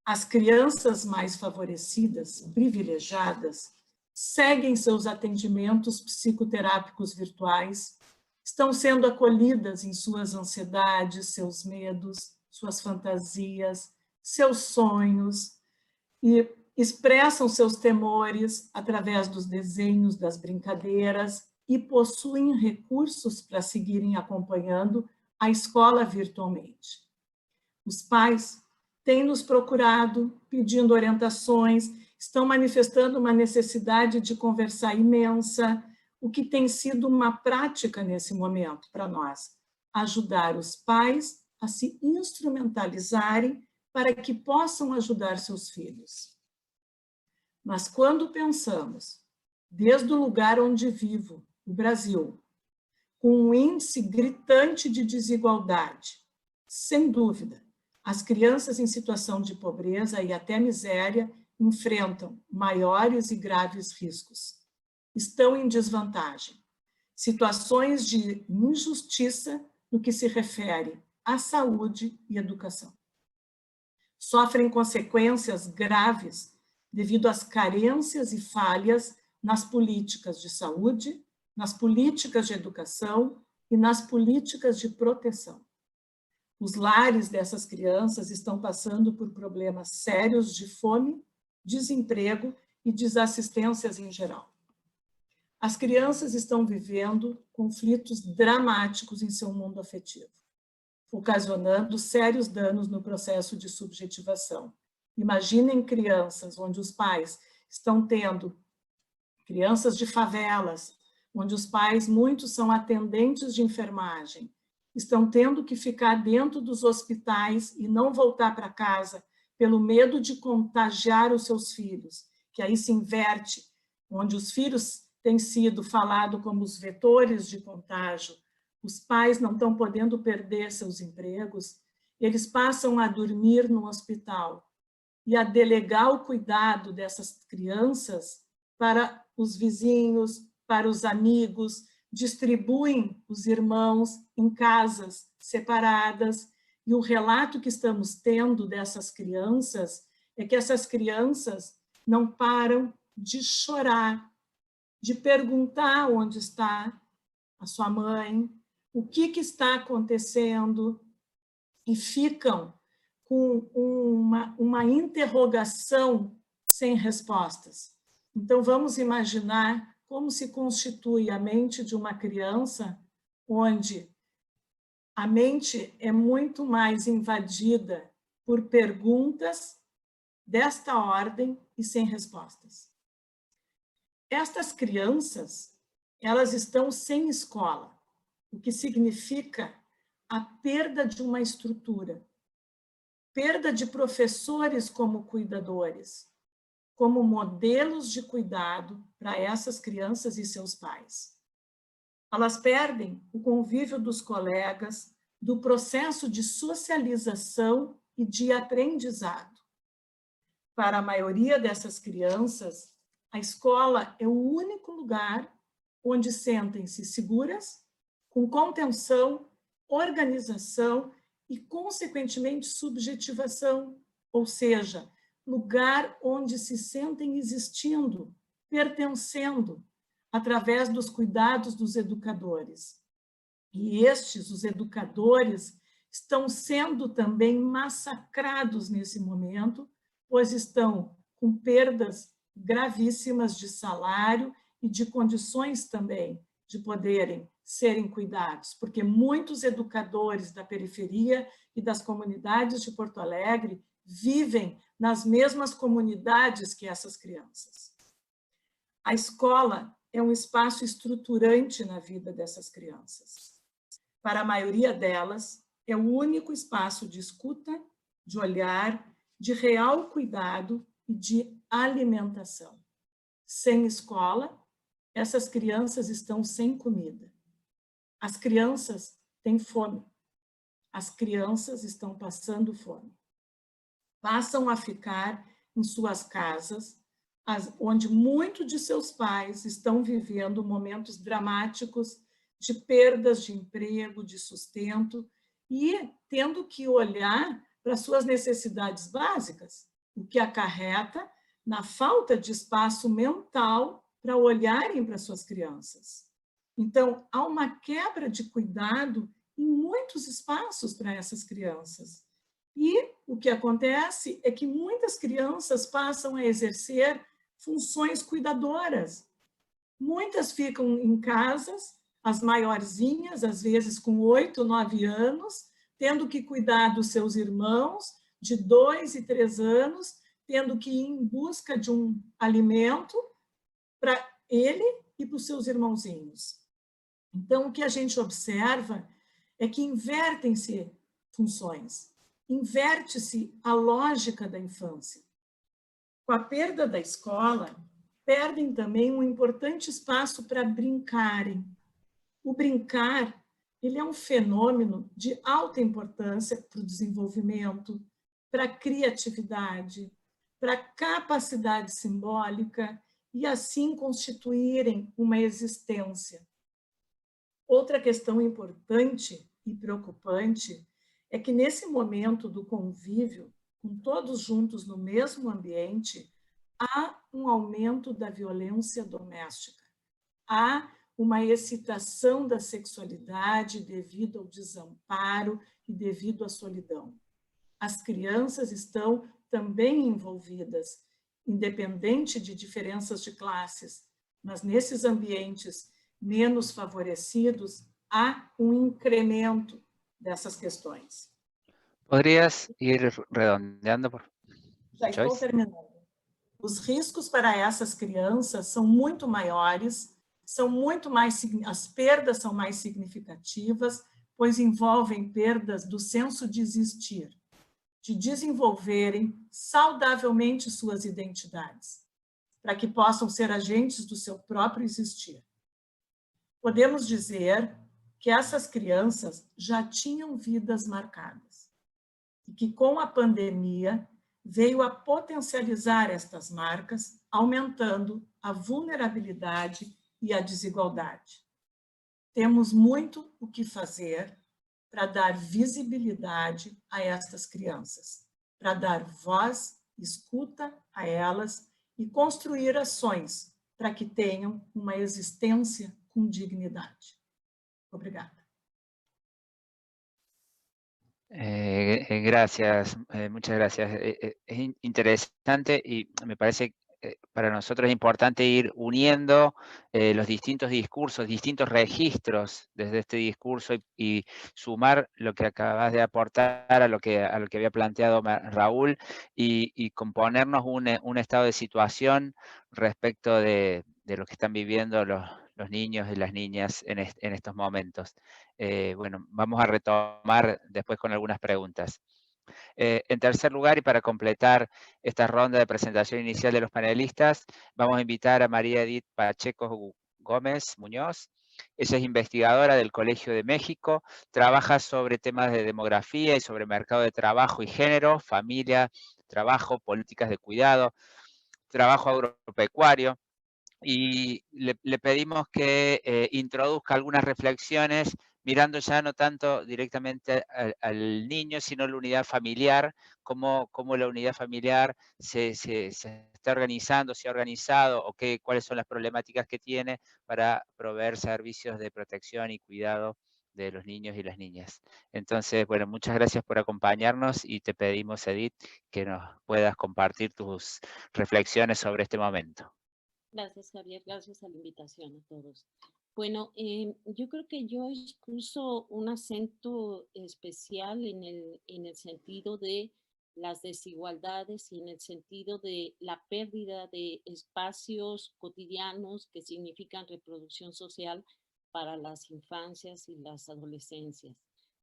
As crianças mais favorecidas, privilegiadas, seguem seus atendimentos psicoterápicos virtuais, estão sendo acolhidas em suas ansiedades, seus medos, suas fantasias, seus sonhos, e expressam seus temores através dos desenhos, das brincadeiras, e possuem recursos para seguirem acompanhando a escola virtualmente. Os pais têm nos procurado, pedindo orientações, estão manifestando uma necessidade de conversar imensa, o que tem sido uma prática nesse momento para nós, ajudar os pais a se instrumentalizarem para que possam ajudar seus filhos. Mas quando pensamos, desde o lugar onde vivo, o Brasil, com um índice gritante de desigualdade, sem dúvida, as crianças em situação de pobreza e até miséria enfrentam maiores e graves riscos. Estão em desvantagem. Situações de injustiça no que se refere à saúde e educação. Sofrem consequências graves devido às carências e falhas nas políticas de saúde, nas políticas de educação e nas políticas de proteção. Os lares dessas crianças estão passando por problemas sérios de fome, desemprego e desassistências em geral. As crianças estão vivendo conflitos dramáticos em seu mundo afetivo, ocasionando sérios danos no processo de subjetivação. Imaginem crianças onde os pais estão tendo, crianças de favelas, onde os pais, muitos são atendentes de enfermagem, estão tendo que ficar dentro dos hospitais e não voltar para casa pelo medo de contagiar os seus filhos, que aí se inverte, onde os filhos têm sido falados como os vetores de contágio, os pais não estão podendo perder seus empregos, eles passam a dormir no hospital e a delegar o cuidado dessas crianças para os vizinhos, para os amigos, distribuem os irmãos em casas separadas, e o relato que estamos tendo dessas crianças é que essas crianças não param de chorar, de perguntar onde está a sua mãe, o que está acontecendo, e ficam com uma interrogação sem respostas. Então, vamos imaginar como se constitui a mente de uma criança, onde a mente é muito mais invadida por perguntas desta ordem e sem respostas. Estas crianças, elas estão sem escola, o que significa a perda de uma estrutura, perda de professores como cuidadores, como modelos de cuidado para essas crianças e seus pais. Elas perdem o convívio dos colegas, do processo de socialização e de aprendizado. Para a maioria dessas crianças, a escola é o único lugar onde sentem-se seguras, com contenção, organização e, consequentemente, subjetivação, ou seja, lugar onde se sentem existindo, pertencendo, através dos cuidados dos educadores. E estes, os educadores, estão sendo também massacrados nesse momento, pois estão com perdas gravíssimas de salário e de condições também de poderem serem cuidados, porque muitos educadores da periferia e das comunidades de Porto Alegre vivem nas mesmas comunidades que essas crianças. A escola é um espaço estruturante na vida dessas crianças. Para a maioria delas, é o único espaço de escuta, de olhar, de real cuidado e de alimentação. Sem escola, essas crianças estão sem comida. As crianças têm fome. As crianças estão passando fome. Passam a ficar em suas casas, onde muitos de seus pais estão vivendo momentos dramáticos de perdas de emprego, de sustento, e tendo que olhar para suas necessidades básicas, o que acarreta na falta de espaço mental para olharem para suas crianças. Então, há uma quebra de cuidado em muitos espaços para essas crianças. E o que acontece é que muitas crianças passam a exercer funções cuidadoras. Muitas ficam em casas, as maiorzinhas, às vezes com 8, 9 anos, tendo que cuidar dos seus irmãos de 2 e 3 anos, tendo que ir em busca de um alimento para ele e para os seus irmãozinhos. Então, o que a gente observa é que invertem-se funções, inverte-se a lógica da infância. Com a perda da escola, perdem também um importante espaço para brincarem. O brincar, ele é um fenômeno de alta importância para o desenvolvimento, para a criatividade, para a capacidade simbólica e assim constituírem uma existência. Outra questão importante e preocupante é que nesse momento do convívio, com todos juntos no mesmo ambiente, há um aumento da violência doméstica, há uma excitação da sexualidade devido ao desamparo e devido à solidão. As crianças estão também envolvidas, independente de diferenças de classes, mas nesses ambientes menos favorecidos, há um incremento dessas questões. ¿Podrías ir redondeando, por Já estou terminando. Os riscos para essas crianças são muito maiores, as perdas são mais significativas, pois envolvem perdas do senso de existir, de desenvolverem saudavelmente suas identidades, para que possam ser agentes do seu próprio existir. Podemos dizer que essas crianças já tinham vidas marcadas e que com a pandemia veio a potencializar estas marcas, aumentando a vulnerabilidade e a desigualdade. Temos muito o que fazer para dar visibilidade a estas crianças, para dar voz, escuta a elas e construir ações para que tenham uma existência com dignidade. Obrigada. Gracias, muchas gracias. Es interesante y me parece para nosotros es importante ir uniendo los distintos discursos, distintos registros desde este discurso y sumar lo que acabas de aportar a lo que había planteado Raúl y componernos un estado de situación respecto de lo que están viviendo los niños y las niñas en estos momentos. Bueno, vamos a retomar después con algunas preguntas. En tercer lugar, y para completar esta ronda de presentación inicial de los panelistas, vamos a invitar a María Edith Pacheco Gómez Muñoz. Ella es investigadora del Colegio de México, trabaja sobre temas de demografía y sobre mercado de trabajo y género, familia, trabajo, políticas de cuidado, trabajo agropecuario. Y le pedimos que introduzca algunas reflexiones mirando ya no tanto directamente al niño, sino la unidad familiar, cómo la unidad familiar se está organizando, se ha organizado, o cuáles son las problemáticas que tiene para proveer servicios de protección y cuidado de los niños y las niñas. Entonces, bueno, muchas gracias por acompañarnos y te pedimos, Edith, que nos puedas compartir tus reflexiones sobre este momento. Gracias, Javier. Gracias a la invitación a todos. Bueno, yo creo que Joyce puso un acento especial en el sentido de las desigualdades y en el sentido de la pérdida de espacios cotidianos que significan reproducción social para las infancias y las adolescencias.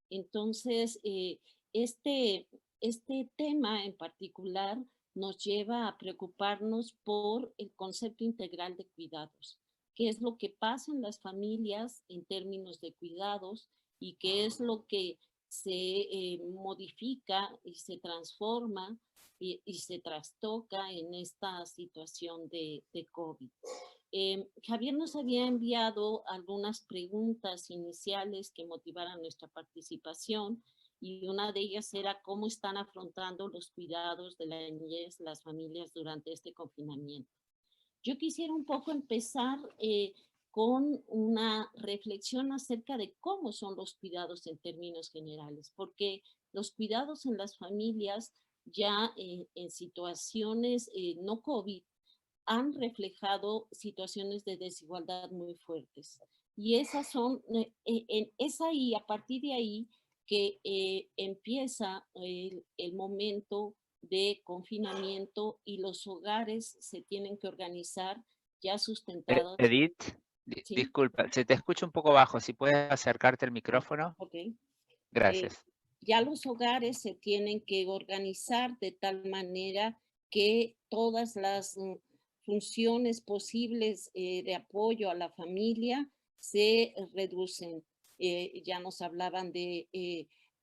Entonces, este tema en particular nos lleva a preocuparnos por el concepto integral de cuidados. Qué es lo que pasa en las familias en términos de cuidados y qué es lo que se modifica y se transforma y se trastoca en esta situación de COVID. Javier nos había enviado algunas preguntas iniciales que motivaran nuestra participación y una de ellas era cómo están afrontando los cuidados de la niñez las familias durante este confinamiento. Yo quisiera un poco empezar con una reflexión acerca de cómo son los cuidados en términos generales, porque los cuidados en las familias ya en situaciones no COVID han reflejado situaciones de desigualdad muy fuertes. Y esas son, es ahí, a partir de ahí, que empieza el momento de confinamiento y los hogares se tienen que organizar ya sustentados. Edith, ¿Sí? disculpa, se te escucha un poco bajo, si puedes acercarte al micrófono. Ok. Gracias. Ya los hogares se tienen que organizar de tal manera que todas las funciones posibles de apoyo a la familia se reducen. Ya nos hablaban de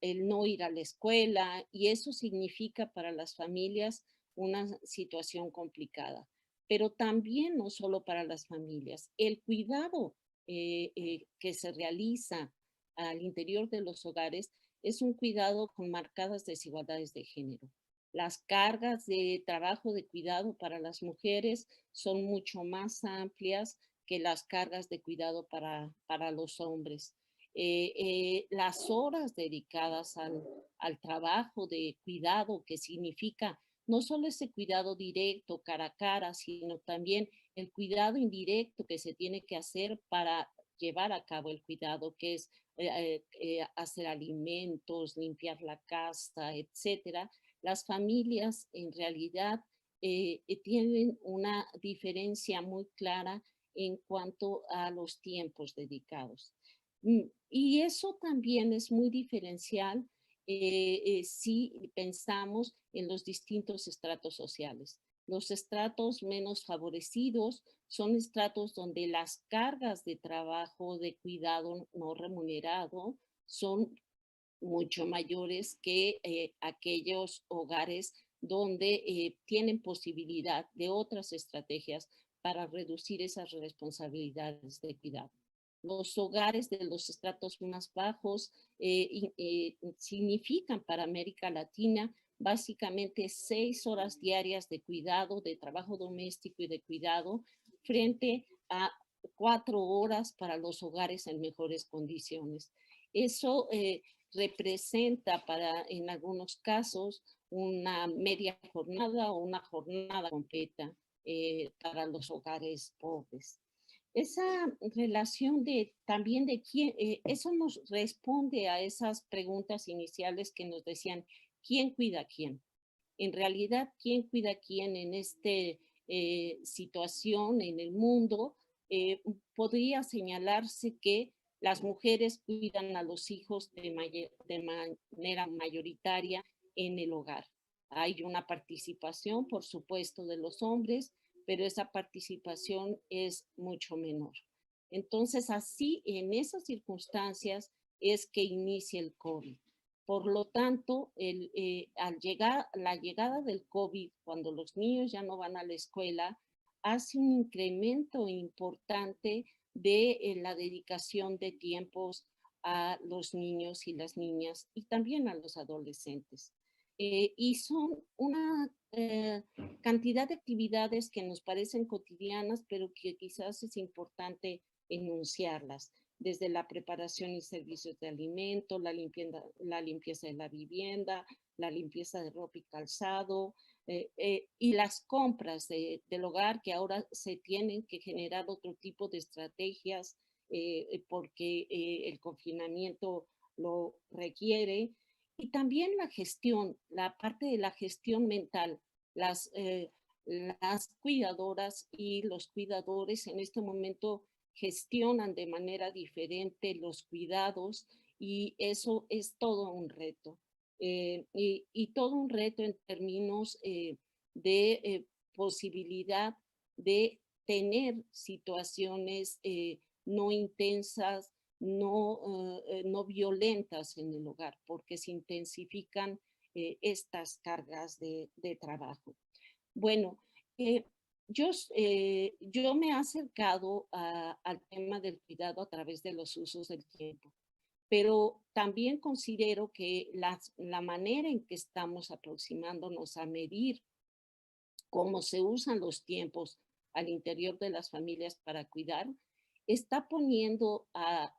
el no ir a la escuela y eso significa para las familias una situación complicada. Pero también no solo para las familias, el cuidado que se realiza al interior de los hogares es un cuidado con marcadas desigualdades de género. Las cargas de trabajo de cuidado para las mujeres son mucho más amplias que las cargas de cuidado para los hombres. Las horas dedicadas al trabajo de cuidado, que significa no solo ese cuidado directo cara a cara, sino también el cuidado indirecto que se tiene que hacer para llevar a cabo el cuidado, que es hacer alimentos, limpiar la casa, etcétera. Las familias en realidad tienen una diferencia muy clara en cuanto a los tiempos dedicados. Y eso también es muy diferencial si pensamos en los distintos estratos sociales. Los estratos menos favorecidos son estratos donde las cargas de trabajo de cuidado no remunerado son mucho mayores que aquellos hogares donde tienen posibilidad de otras estrategias para reducir esas responsabilidades de cuidado. Los hogares de los estratos más bajos significan para América Latina básicamente 6 horas diarias de cuidado, de trabajo doméstico y de cuidado, frente a 4 horas para los hogares en mejores condiciones. Eso representa en algunos casos una media jornada o una jornada completa para los hogares pobres. Esa relación también de quién, eso nos responde a esas preguntas iniciales que nos decían, ¿quién cuida a quién? En realidad, ¿quién cuida a quién en esta situación en el mundo? Podría señalarse que las mujeres cuidan a los hijos de manera mayoritaria en el hogar. Hay una participación, por supuesto, de los hombres, pero esa participación es mucho menor. Entonces, así, en esas circunstancias, es que inicia el COVID. Por lo tanto, la llegada del COVID, cuando los niños ya no van a la escuela, hace un incremento importante de la dedicación de tiempos a los niños y las niñas y también a los adolescentes. Y son una cantidad de actividades que nos parecen cotidianas, pero que quizás es importante enunciarlas, desde la preparación y servicios de alimento, la limpieza de la vivienda, la limpieza de ropa y calzado, y las compras del hogar, que ahora se tienen que generar otro tipo de estrategias porque el confinamiento lo requiere. Y también la gestión, la parte de la gestión mental, las cuidadoras y los cuidadores en este momento gestionan de manera diferente los cuidados y eso es todo un reto. Y todo un reto en términos de posibilidad de tener situaciones no intensas, no violentas en el hogar, porque se intensifican estas cargas de trabajo. Bueno, yo me he acercado al tema del cuidado a través de los usos del tiempo, pero también considero que la manera en que estamos aproximándonos a medir cómo se usan los tiempos al interior de las familias para cuidar, está poniendo a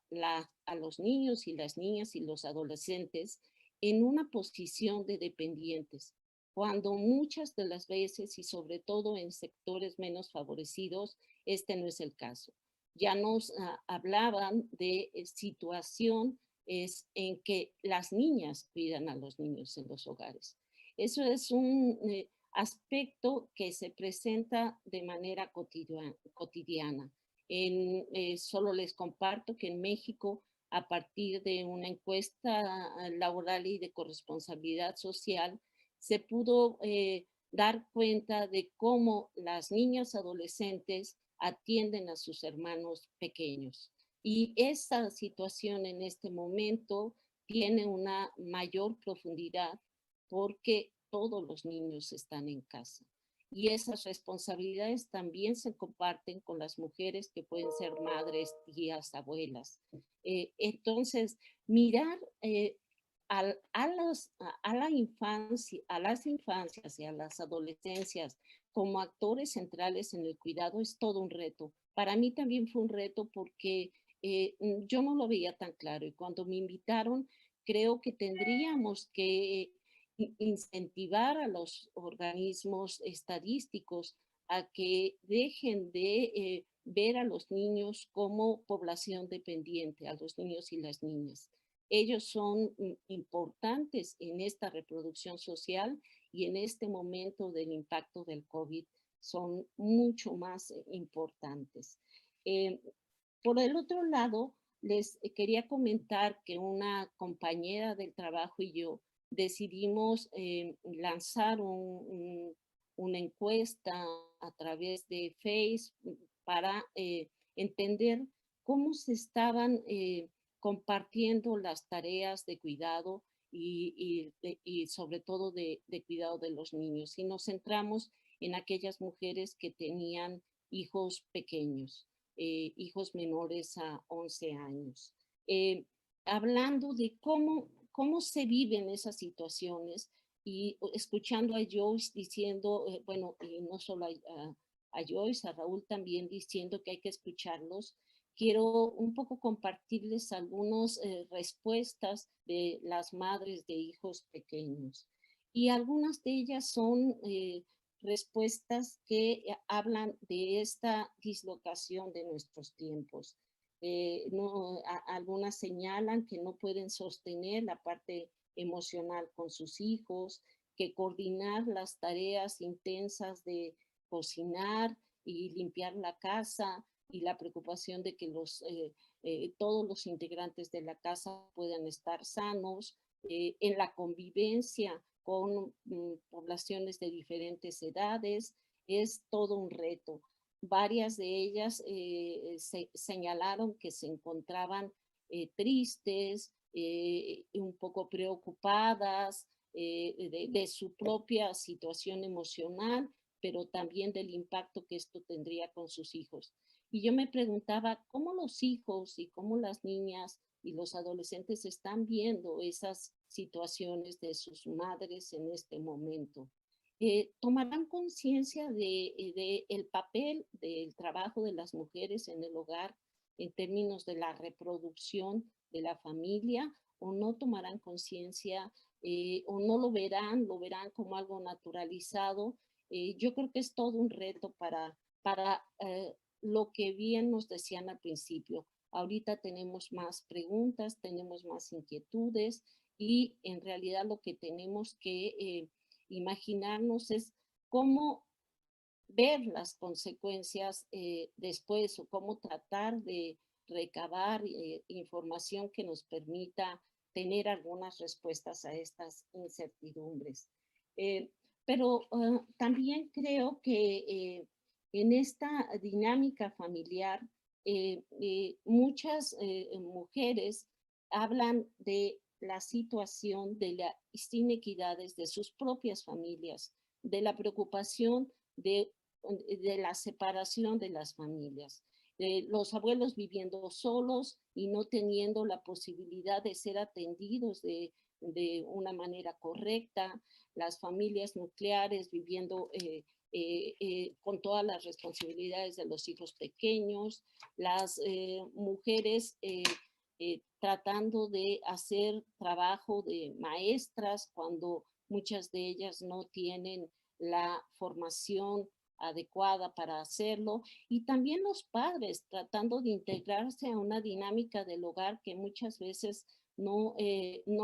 los niños y las niñas y los adolescentes en una posición de dependientes, cuando muchas de las veces y sobre todo en sectores menos favorecidos, este no es el caso. Ya nos hablaban de situación en que las niñas cuidan a los niños en los hogares. Eso es un aspecto que se presenta de manera cotidiana. Solo les comparto que en México, a partir de una encuesta laboral y de corresponsabilidad social, se pudo dar cuenta de cómo las niñas adolescentes atienden a sus hermanos pequeños. Y esa situación en este momento tiene una mayor profundidad porque todos los niños están en casa. Y esas responsabilidades también se comparten con las mujeres que pueden ser madres, tías, abuelas. Entonces, mirar a la infancia, a las infancias y a las adolescencias como actores centrales en el cuidado es todo un reto. Para mí también fue un reto porque yo no lo veía tan claro y cuando me invitaron creo que tendríamos que incentivar a los organismos estadísticos a que dejen de ver a los niños como población dependiente, a los niños y las niñas. Ellos son importantes en esta reproducción social y en este momento del impacto del COVID son mucho más importantes. Por el otro lado, les quería comentar que una compañera del trabajo y yo decidimos lanzar una encuesta a través de Facebook para entender cómo se estaban compartiendo las tareas de cuidado y sobre todo de cuidado de los niños. Y nos centramos en aquellas mujeres que tenían hijos pequeños, hijos menores a 11 años. Hablando de cómo se viven esas situaciones y escuchando a Joyce diciendo, bueno, y no solo a Joyce, a Raúl también diciendo que hay que escucharlos, quiero un poco compartirles algunas respuestas de las madres de hijos pequeños. Y algunas de ellas son respuestas que hablan de esta dislocación de nuestros tiempos. Algunas señalan que no pueden sostener la parte emocional con sus hijos, que coordinar las tareas intensas de cocinar y limpiar la casa y la preocupación de que todos los integrantes de la casa puedan estar sanos, en la convivencia con poblaciones de diferentes edades, es todo un reto. Varias de ellas señalaron que se encontraban tristes, un poco preocupadas de su propia situación emocional, pero también del impacto que esto tendría con sus hijos. Y yo me preguntaba cómo los hijos y cómo las niñas y los adolescentes están viendo esas situaciones de sus madres en este momento. Tomarán conciencia de el papel del trabajo de las mujeres en el hogar en términos de la reproducción de la familia o no tomarán conciencia o no lo verán como algo naturalizado. Yo creo que es todo un reto para lo que bien nos decían al principio. Ahorita tenemos más preguntas, tenemos más inquietudes y en realidad lo que tenemos que imaginarnos es cómo ver las consecuencias después o cómo tratar de recabar información que nos permita tener algunas respuestas a estas incertidumbres. Pero también creo que en esta dinámica familiar, muchas mujeres hablan de la situación de las inequidades de sus propias familias, de la preocupación de la separación de las familias. Los abuelos viviendo solos y no teniendo la posibilidad de ser atendidos de una manera correcta, las familias nucleares viviendo con todas las responsabilidades de los hijos pequeños, las mujeres tratando de hacer trabajo de maestras cuando muchas de ellas no tienen la formación adecuada para hacerlo, y también los padres tratando de integrarse a una dinámica del hogar que muchas veces no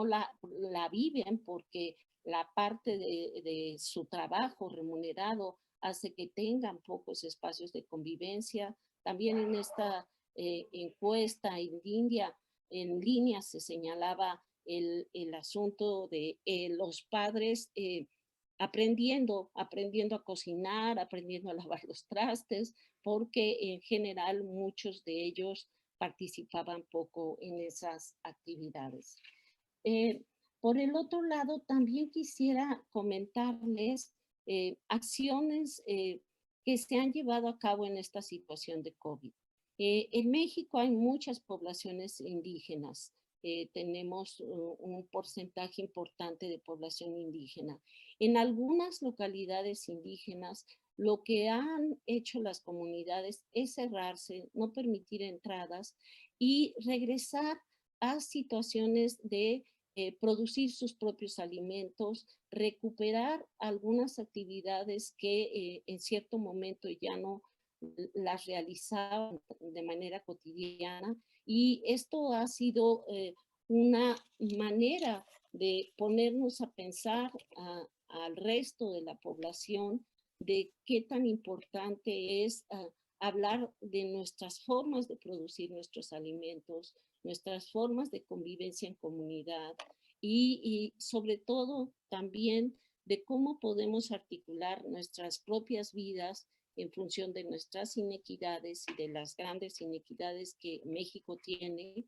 la viven porque la parte de su trabajo remunerado hace que tengan pocos espacios de convivencia. También en esta encuesta en línea se señalaba el asunto de los padres aprendiendo a cocinar, aprendiendo a lavar los trastes, porque en general muchos de ellos participaban poco en esas actividades. Por el otro lado, también quisiera comentarles acciones que se han llevado a cabo en esta situación de COVID. En México hay muchas poblaciones indígenas. Tenemos un porcentaje importante de población indígena. En algunas localidades indígenas, lo que han hecho las comunidades es cerrarse, no permitir entradas y regresar a situaciones de producir sus propios alimentos, recuperar algunas actividades que en cierto momento ya no las realizaban de manera cotidiana, y esto ha sido una manera de ponernos a pensar al resto de la población de qué tan importante es hablar de nuestras formas de producir nuestros alimentos, nuestras formas de convivencia en comunidad y sobre todo también de cómo podemos articular nuestras propias vidas en función de nuestras inequidades y de las grandes inequidades que México tiene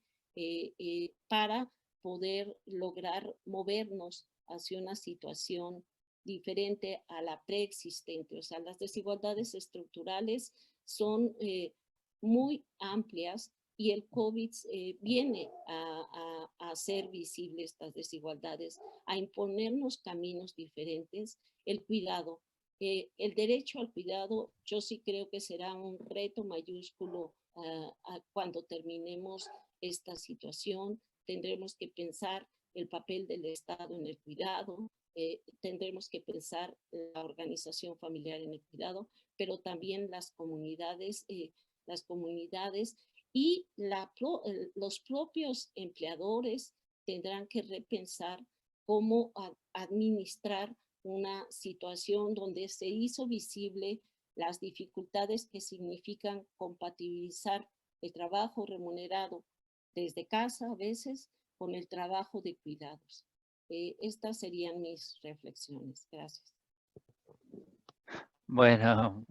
para poder lograr movernos hacia una situación diferente a la preexistente. O sea, las desigualdades estructurales son muy amplias y el COVID viene a hacer visibles estas desigualdades, a imponernos caminos diferentes. El cuidado, el derecho al cuidado, yo sí creo que será un reto mayúsculo cuando terminemos esta situación. Tendremos que pensar el papel del Estado en el cuidado, tendremos que pensar la organización familiar en el cuidado, pero también las comunidades y los propios empleadores tendrán que repensar cómo administrar una situación donde se hizo visible las dificultades que significan compatibilizar el trabajo remunerado desde casa a veces con el trabajo de cuidados. Estas serían mis reflexiones. Gracias. Bueno,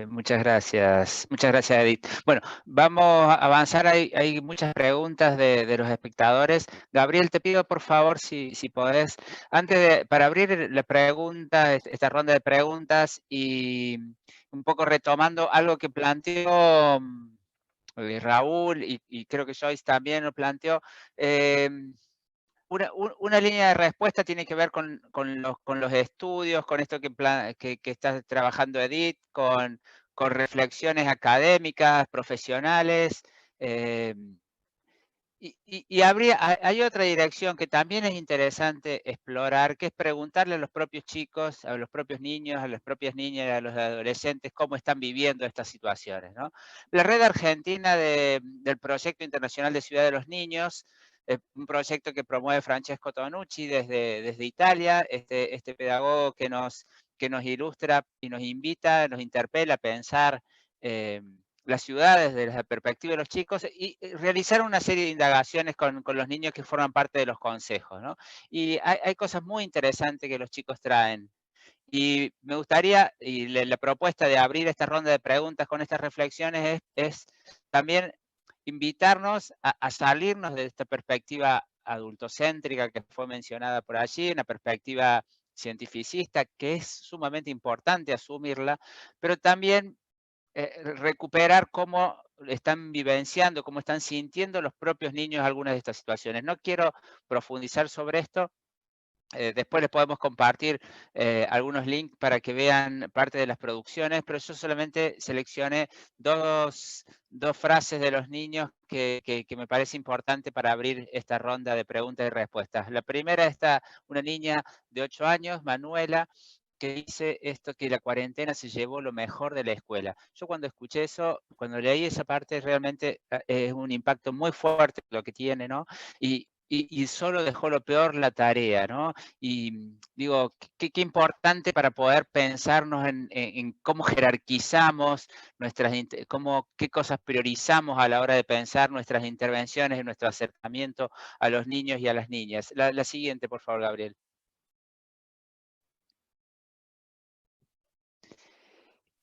muchas gracias. Muchas gracias, Edith. Bueno, vamos a avanzar. Hay muchas preguntas de los espectadores. Gabriel, te pido por favor si podés, para abrir la pregunta, esta ronda de preguntas y un poco retomando algo que planteó Raúl y creo que Joyce también lo planteó. Una línea de respuesta tiene que ver con los estudios, con esto que está trabajando Edith, con reflexiones académicas, profesionales. Y hay otra dirección que también es interesante explorar, que es preguntarle a los propios chicos, a los propios niños, a las propias niñas y a los adolescentes cómo están viviendo estas situaciones, ¿no? La Red Argentina del Proyecto Internacional de Ciudad de los Niños, un proyecto que promueve Francesco Tonucci desde Italia, este pedagogo que nos ilustra y nos invita, nos interpela a pensar las ciudades desde la perspectiva de los chicos y realizar una serie de indagaciones con los niños que forman parte de los consejos, ¿no? Y hay cosas muy interesantes que los chicos traen. Y me gustaría, y la propuesta de abrir esta ronda de preguntas con estas reflexiones es también invitarnos a salirnos de esta perspectiva adultocéntrica que fue mencionada por allí, una perspectiva cientificista que es sumamente importante asumirla, pero también recuperar cómo están vivenciando, cómo están sintiendo los propios niños algunas de estas situaciones. No quiero profundizar sobre esto. Después les podemos compartir algunos links para que vean parte de las producciones, pero yo solamente seleccioné dos frases de los niños que me parece importante para abrir esta ronda de preguntas y respuestas. La primera está una niña de 8 años, Manuela, que dice esto, que la cuarentena se llevó lo mejor de la escuela. Yo cuando escuché eso, cuando leí esa parte, realmente es un impacto muy fuerte lo que tiene, ¿no? Y solo dejó lo peor la tarea, ¿no? Y digo, qué importante para poder pensarnos en cómo jerarquizamos qué cosas priorizamos a la hora de pensar nuestras intervenciones y nuestro acercamiento a los niños y a las niñas. La siguiente, por favor, Gabriel.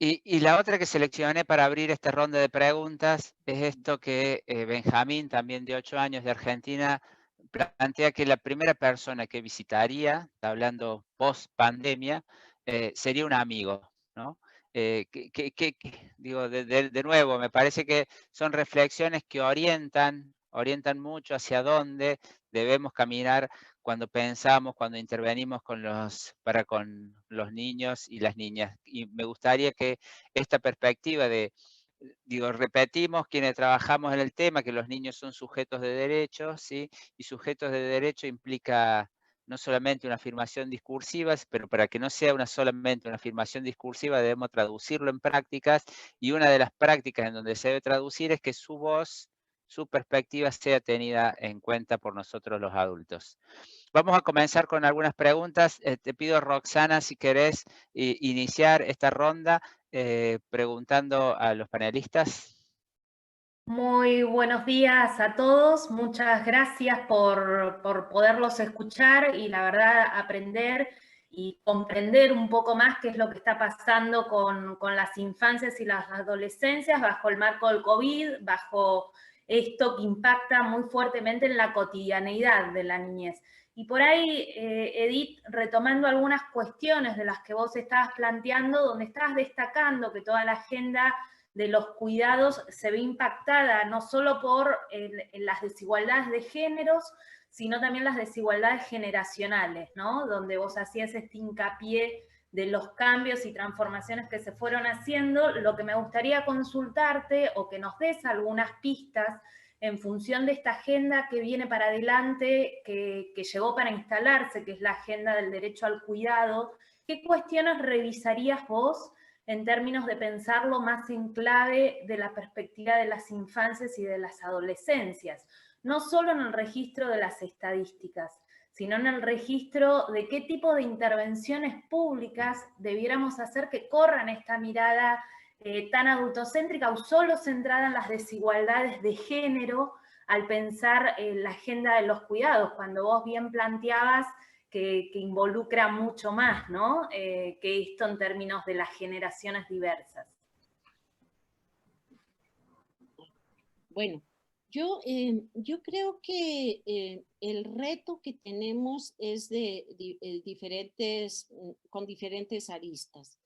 Y la otra que seleccioné para abrir esta ronda de preguntas es esto que Benjamín, también de 8 años, de Argentina, plantea que la primera persona que visitaría, está hablando post pandemia, sería un amigo, ¿no? Digo, de nuevo, me parece que son reflexiones que orientan mucho hacia dónde debemos caminar cuando pensamos, cuando intervenimos para con los niños y las niñas. Y me gustaría que esta perspectiva repetimos quienes trabajamos en el tema, que los niños son sujetos de derechos, ¿sí? Y sujetos de derecho implica no solamente una afirmación discursiva, pero para que no sea solamente una afirmación discursiva debemos traducirlo en prácticas, y una de las prácticas en donde se debe traducir es que su voz, su perspectiva sea tenida en cuenta por nosotros los adultos. Vamos a comenzar con algunas preguntas. Te pido, Roxana, si querés iniciar esta ronda preguntando a los panelistas. Muy buenos días a todos. Muchas gracias por poderlos escuchar y la verdad aprender y comprender un poco más qué es lo que está pasando con las infancias y las adolescencias bajo el marco del COVID, bajo esto que impacta muy fuertemente en la cotidianeidad de la niñez. Y por ahí, Edith, retomando algunas cuestiones de las que vos estabas planteando, donde estabas destacando que toda la agenda de los cuidados se ve impactada no solo por las desigualdades de géneros, sino también las desigualdades generacionales, ¿no? Donde vos hacías este hincapié de los cambios y transformaciones que se fueron haciendo. Lo que me gustaría consultarte o que nos des algunas pistas en función de esta agenda que viene para adelante, que llegó para instalarse, que es la agenda del derecho al cuidado, ¿qué cuestiones revisarías vos en términos de pensarlo más en clave de la perspectiva de las infancias y de las adolescencias? No solo en el registro de las estadísticas, sino en el registro de qué tipo de intervenciones públicas debiéramos hacer que corran esta mirada tan adultocéntrica o solo centrada en las desigualdades de género al pensar la agenda de los cuidados, cuando vos bien planteabas que involucra mucho más, ¿no? Que esto en términos de las generaciones diversas. Bueno, yo creo que el reto que tenemos es con diferentes aristas.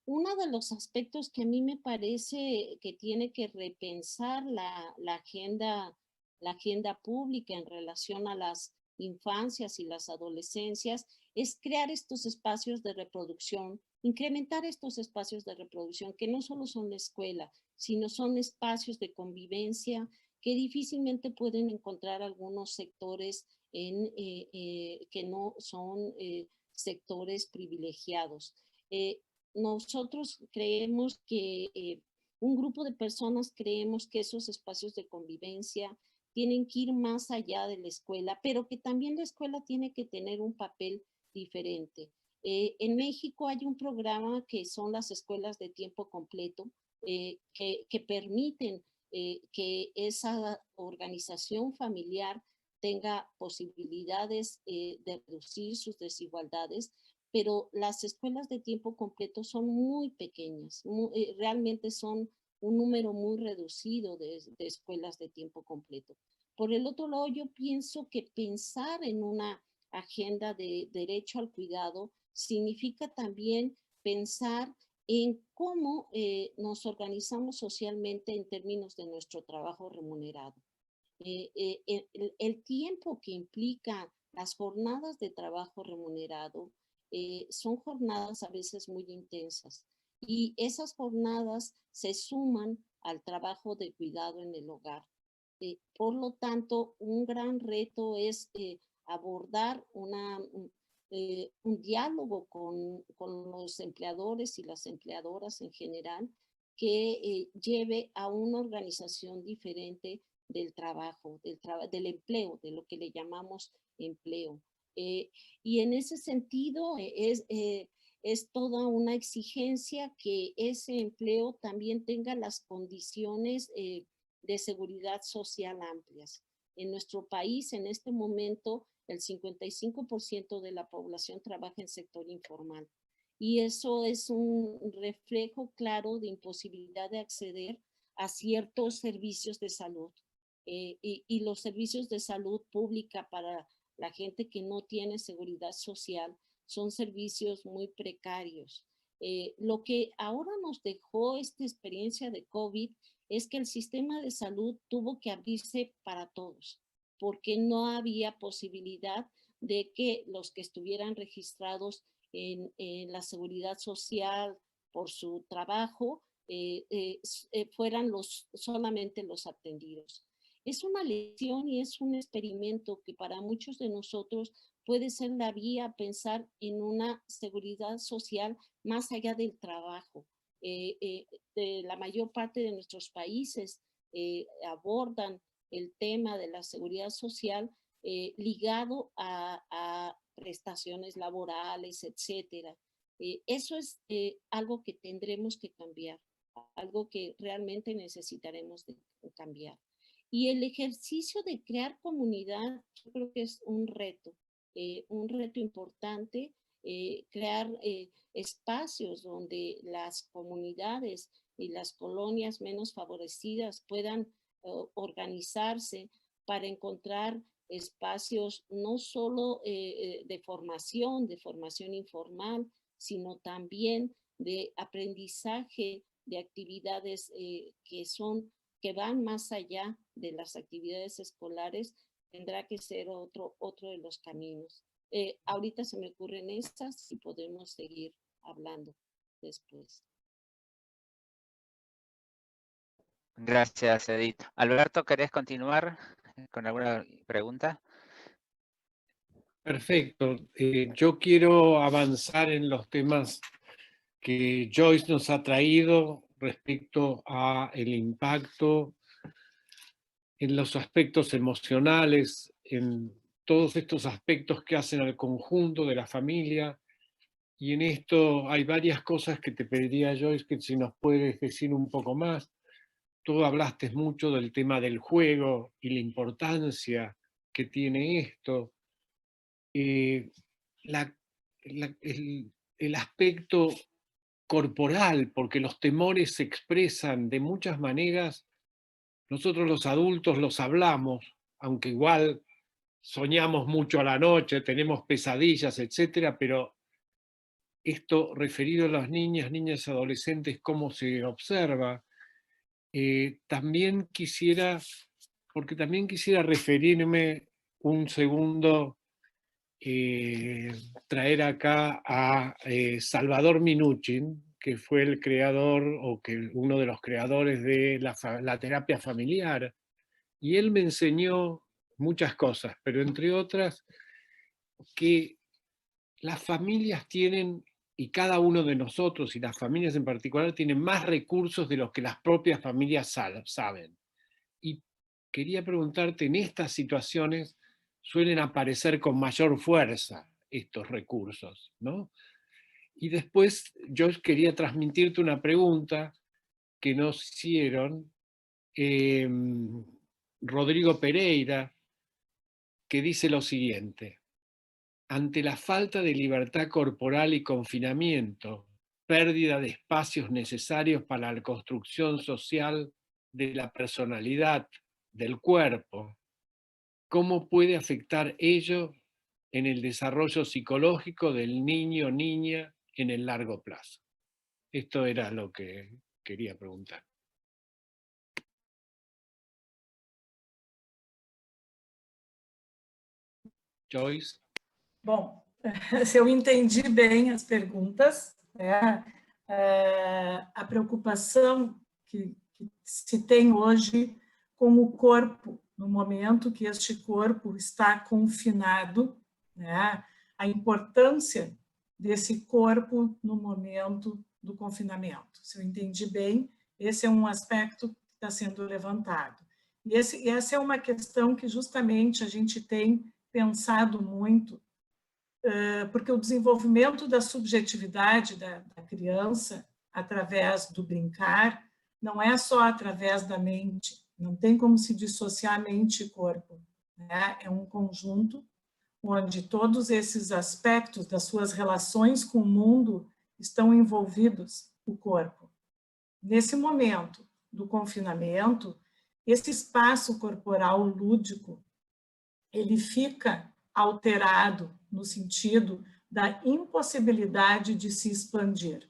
Uno de los aspectos que a mí me parece que tiene que repensar la agenda pública en relación a las infancias y las adolescencias es crear estos espacios de reproducción, incrementar estos espacios de reproducción que no solo son la escuela, sino son espacios de convivencia que difícilmente pueden encontrar algunos sectores que no son sectores privilegiados. Nosotros creemos que un grupo de personas creemos que esos espacios de convivencia tienen que ir más allá de la escuela, pero que también la escuela tiene que tener un papel diferente. En México hay un programa que son las escuelas de tiempo completo, que permiten que esa organización familiar tenga posibilidades de reducir sus desigualdades, pero las escuelas de tiempo completo son muy pequeñas, realmente son un número muy reducido de escuelas de tiempo completo. Por el otro lado, yo pienso que pensar en una agenda de derecho al cuidado significa también pensar en cómo nos organizamos socialmente en términos de nuestro trabajo remunerado. El tiempo que implica las jornadas de trabajo remunerado son jornadas a veces muy intensas, y esas jornadas se suman al trabajo de cuidado en el hogar. Por lo tanto, un gran reto es abordar un diálogo con los empleadores y las empleadoras en general, que lleve a una organización diferente del trabajo, del empleo, de lo que le llamamos empleo. Y en ese sentido es toda una exigencia que ese empleo también tenga las condiciones de seguridad social amplias. En nuestro país, en este momento, el 55% de la población trabaja en sector informal. Y eso es un reflejo claro de imposibilidad de acceder a ciertos servicios de salud. Y los servicios de salud pública para la gente que no tiene seguridad social son servicios muy precarios. Lo que ahora nos dejó esta experiencia de COVID es que el sistema de salud tuvo que abrirse para todos, porque no había posibilidad de que los que estuvieran registrados en la seguridad social por su trabajo fueran solamente los atendidos. Es una lección y es un experimento que para muchos de nosotros puede ser la vía a pensar en una seguridad social más allá del trabajo. De la mayor parte de nuestros países abordan el tema de la seguridad social ligado a prestaciones laborales, etcétera. Eso es algo que tendremos que cambiar, algo que realmente necesitaremos de cambiar. Y el ejercicio de crear comunidad, yo creo que es un reto importante, crear espacios donde las comunidades y las colonias menos favorecidas puedan organizarse para encontrar espacios no solo de formación informal, sino también de aprendizaje de actividades que van más allá de las actividades escolares. Tendrá que ser otro de los caminos. Ahorita se me ocurren estas y podemos seguir hablando después. Gracias, Edith. Alberto, ¿querés continuar con alguna pregunta? Perfecto. Yo quiero avanzar en los temas que Joyce nos ha traído respecto a el impacto en los aspectos emocionales, en todos estos aspectos que hacen al conjunto de la familia. Y en esto hay varias cosas que te pediría, Joyce, que si nos puedes decir un poco más. Tú hablaste mucho del tema del juego y la importancia que tiene esto. El aspecto corporal, porque los temores se expresan de muchas maneras. Nosotros los adultos los hablamos, aunque igual soñamos mucho a la noche, tenemos pesadillas, etcétera, pero esto referido a las niñas y adolescentes, ¿cómo se observa? También quisiera referirme un segundo, traer acá a Salvador Minuchin, que fue el creador, o que uno de los creadores de la terapia familiar, y él me enseñó muchas cosas, pero entre otras, que las familias tienen, y cada uno de nosotros, y las familias en particular, tienen más recursos de los que las propias familias saben. Y quería preguntarte, en estas situaciones suelen aparecer con mayor fuerza estos recursos, ¿no? Y después yo quería transmitirte una pregunta que nos hicieron Rodrigo Pereira, que dice lo siguiente: ante la falta de libertad corporal y confinamiento, pérdida de espacios necesarios para la construcción social de la personalidad, del cuerpo, ¿cómo puede afectar ello en el desarrollo psicológico del niño o niña en el largo plazo? Esto era lo que quería preguntar. Joyce? Bom, se eu entendi bem as perguntas, né, a preocupação que se tem hoje com o corpo, no momento que este corpo está confinado, né, a importância desse corpo no momento do confinamento. Se eu entendi bem, esse é um aspecto que está sendo levantado. E essa é uma questão que justamente a gente tem pensado muito, porque o desenvolvimento da subjetividade da criança, através do brincar, não é só através da mente, não tem como se dissociar mente e corpo, né? É um conjunto onde todos esses aspectos das suas relações com o mundo estão envolvidos, o corpo. Nesse momento do confinamento, esse espaço corporal lúdico, ele fica alterado no sentido da impossibilidade de se expandir.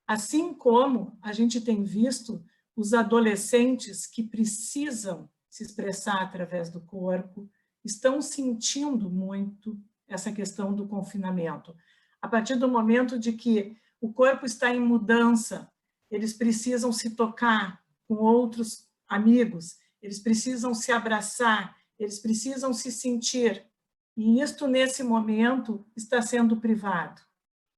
Assim como a gente tem visto os adolescentes que precisam se expressar através do corpo, estão sentindo muito essa questão do confinamento. A partir do momento de que o corpo está em mudança, eles precisam se tocar com outros amigos, eles precisam se abraçar, eles precisam se sentir, e isto, nesse momento, está sendo privado.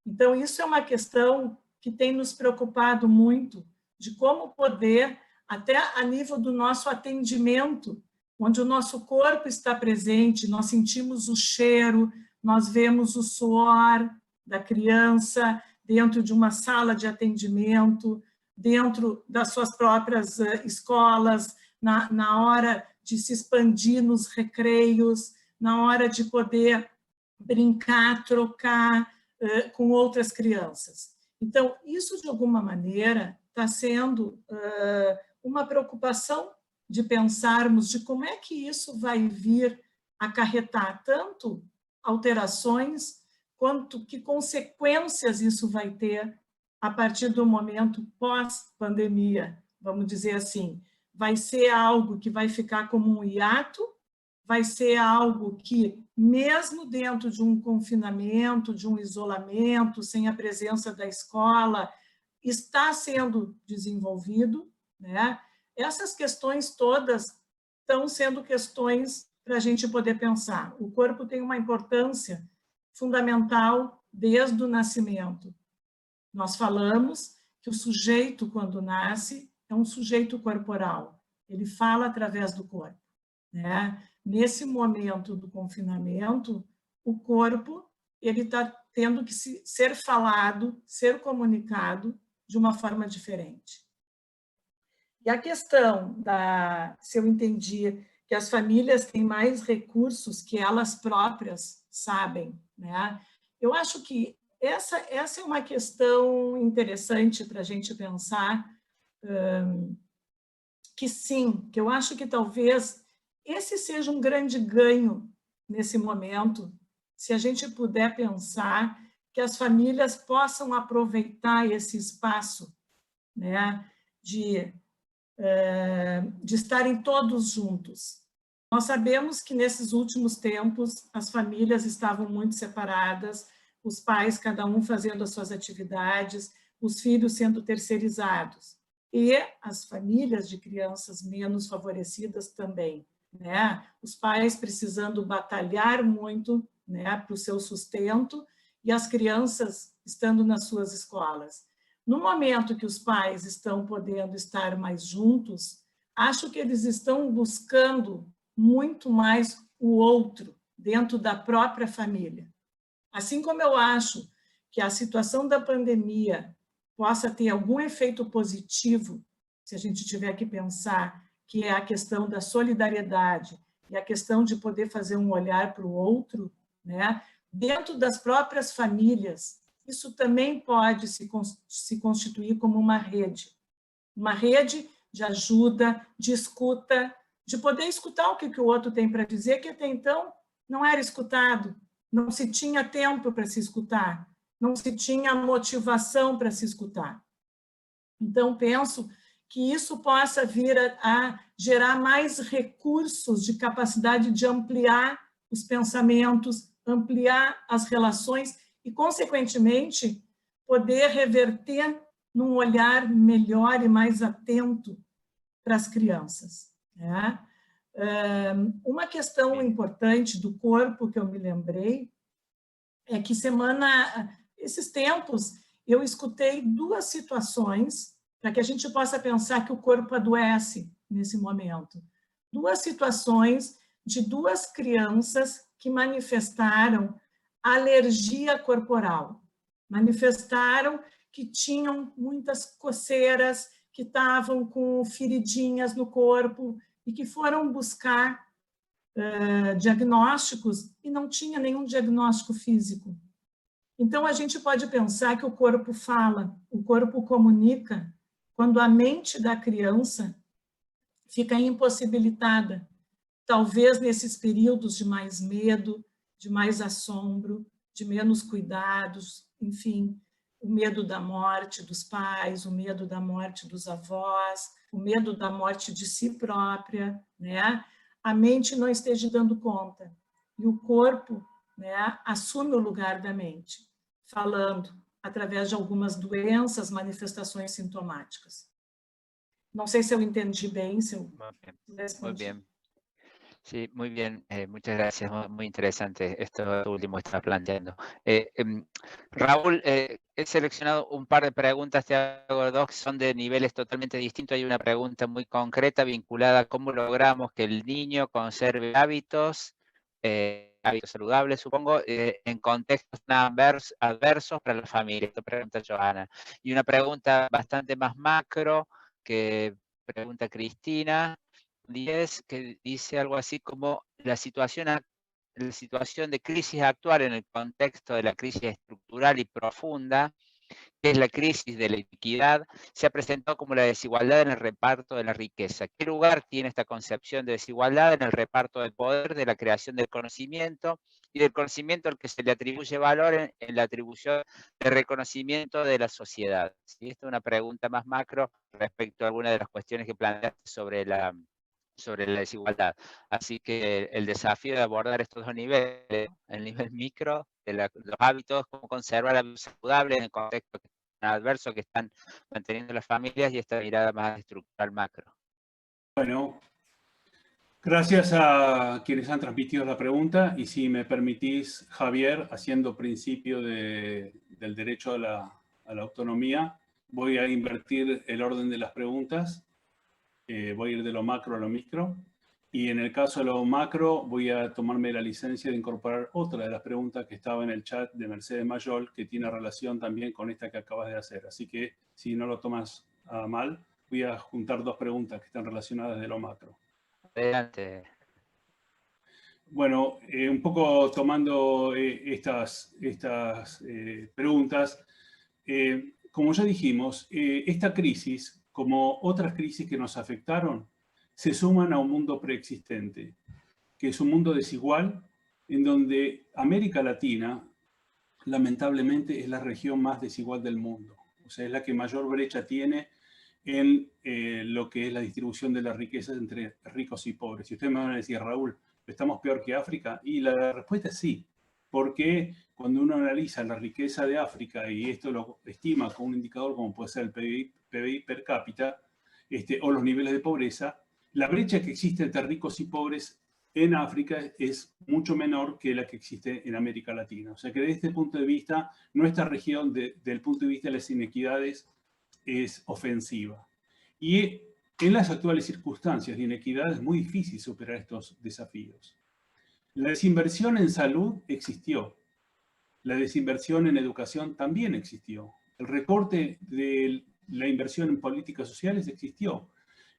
Então, isso é uma questão que tem nos preocupado muito, de como poder, até a nível do nosso atendimento, onde o nosso corpo está presente, nós sentimos o cheiro, nós vemos o suor da criança dentro de uma sala de atendimento, dentro das suas próprias escolas, na hora de se expandir nos recreios, na hora de poder brincar, trocar com outras crianças. Então, isso, de alguma maneira, está sendo uma preocupação de pensarmos de como é que isso vai vir acarretar tanto alterações, quanto que consequências isso vai ter a partir do momento pós-pandemia, vamos dizer assim. Vai ser algo que vai ficar como um hiato, vai ser algo que, mesmo dentro de um confinamento, de um isolamento, sem a presença da escola, está sendo desenvolvido, né? Essas questões todas estão sendo questões para a gente poder pensar. O corpo tem uma importância fundamental desde o nascimento. Nós falamos que o sujeito, quando nasce, é um sujeito corporal. Ele fala através do corpo, né? Nesse momento do confinamento, o corpo ele está tendo que ser falado, ser comunicado de uma forma diferente. E a questão se eu entendi que as famílias têm mais recursos que elas próprias sabem, né? Eu acho que essa é uma questão interessante para a gente pensar, que sim, que eu acho que talvez esse seja um grande ganho nesse momento, se a gente puder pensar que as famílias possam aproveitar esse espaço, né, de estarem todos juntos. Nós sabemos que nesses últimos tempos as famílias estavam muito separadas, os pais cada um fazendo as suas atividades, os filhos sendo terceirizados. e as famílias de crianças menos favorecidas também, né? Os pais precisando batalhar muito, né, para o seu sustento e as crianças estando nas suas escolas. No momento que os pais estão podendo estar mais juntos, acho que eles estão buscando muito mais o outro dentro da própria família. Assim como eu acho que a situação da pandemia possa ter algum efeito positivo, se a gente tiver que pensar que é a questão da solidariedade e a questão de poder fazer um olhar para o outro, né? Dentro das próprias famílias, isso também pode se constituir como uma rede de ajuda, de escuta, de poder escutar o que o outro tem para dizer, que até então não era escutado, não se tinha tempo para se escutar, não se tinha motivação para se escutar. Então, penso que isso possa vir a gerar mais recursos de capacidade de ampliar os pensamentos, ampliar as relações e, consequentemente, poder reverter num olhar melhor e mais atento para as crianças, né? Uma questão importante do corpo que eu me lembrei é que esses tempos, eu escutei duas situações para que a gente possa pensar que o corpo adoece nesse momento. Duas situações de duas crianças que manifestaram alergia corporal, manifestaram que tinham muitas coceiras, que estavam com feridinhas no corpo e que foram buscar diagnósticos e não tinha nenhum diagnóstico físico. Então, a gente pode pensar que o corpo fala, o corpo comunica, quando a mente da criança fica impossibilitada, talvez nesses períodos de mais medo, de mais assombro, de menos cuidados, enfim, o medo da morte dos pais, o medo da morte dos avós, o medo da morte de si própria, né? A mente não esteja dando conta. E o corpo, né, assume o lugar da mente, falando através de algumas doenças, manifestações sintomáticas. No sé si eu entendí bien, si eu Muy bien. Sí, muy bien. Muchas gracias. Muy interesante esto último que está planteando. Raúl, he seleccionado un par de preguntas, te hago dos que son de niveles totalmente distintos. Hay una pregunta muy concreta vinculada a cómo logramos que el niño conserve hábitos saludables, supongo, en contextos adversos para la familia. Esto pregunta Johanna. Y una pregunta bastante más macro que pregunta Cristina, 10, que dice algo así como la situación de crisis actual en el contexto de la crisis estructural y profunda, que es la crisis de la equidad, se ha presentado como la desigualdad en el reparto de la riqueza. ¿Qué lugar tiene esta concepción de desigualdad en el reparto del poder, de la creación del conocimiento y del conocimiento al que se le atribuye valor en la atribución de reconocimiento de la sociedad? ¿Sí? Esta es una pregunta más macro respecto a algunas de las cuestiones que planteaste sobre la desigualdad. Así que el desafío de abordar estos dos niveles, el nivel micro de los hábitos, cómo conservar hábitos saludables en el contexto adverso que están manteniendo las familias y esta mirada más estructural macro. Bueno, gracias a quienes han transmitido la pregunta y si me permitís, Javier, haciendo principio del derecho a la autonomía, voy a invertir el orden de las preguntas. Voy a ir de lo macro a lo micro. Y en el caso de lo macro, voy a tomarme la licencia de incorporar otra de las preguntas que estaba en el chat de Mercedes Mayol, que tiene relación también con esta que acabas de hacer. Así que, si no lo tomas a mal, voy a juntar dos preguntas que están relacionadas de lo macro. Adelante. Bueno, un poco tomando estas preguntas, como ya dijimos, esta crisis, como otras crisis que nos afectaron, se suman a un mundo preexistente, que es un mundo desigual, en donde América Latina, lamentablemente, es la región más desigual del mundo. O sea, es la que mayor brecha tiene en lo que es la distribución de las riquezas entre ricos y pobres. Y ustedes me van a decir, Raúl, ¿estamos peor que África? Y la respuesta es sí, porque cuando uno analiza la riqueza de África, y esto lo estima con un indicador como puede ser el PBI per cápita, o los niveles de pobreza, la brecha que existe entre ricos y pobres en África es mucho menor que la que existe en América Latina. O sea que desde este punto de vista, nuestra región, desde el punto de vista de las inequidades, es ofensiva. Y en las actuales circunstancias de inequidad es muy difícil superar estos desafíos. La desinversión en salud existió. La desinversión en educación también existió. El recorte de la inversión en políticas sociales existió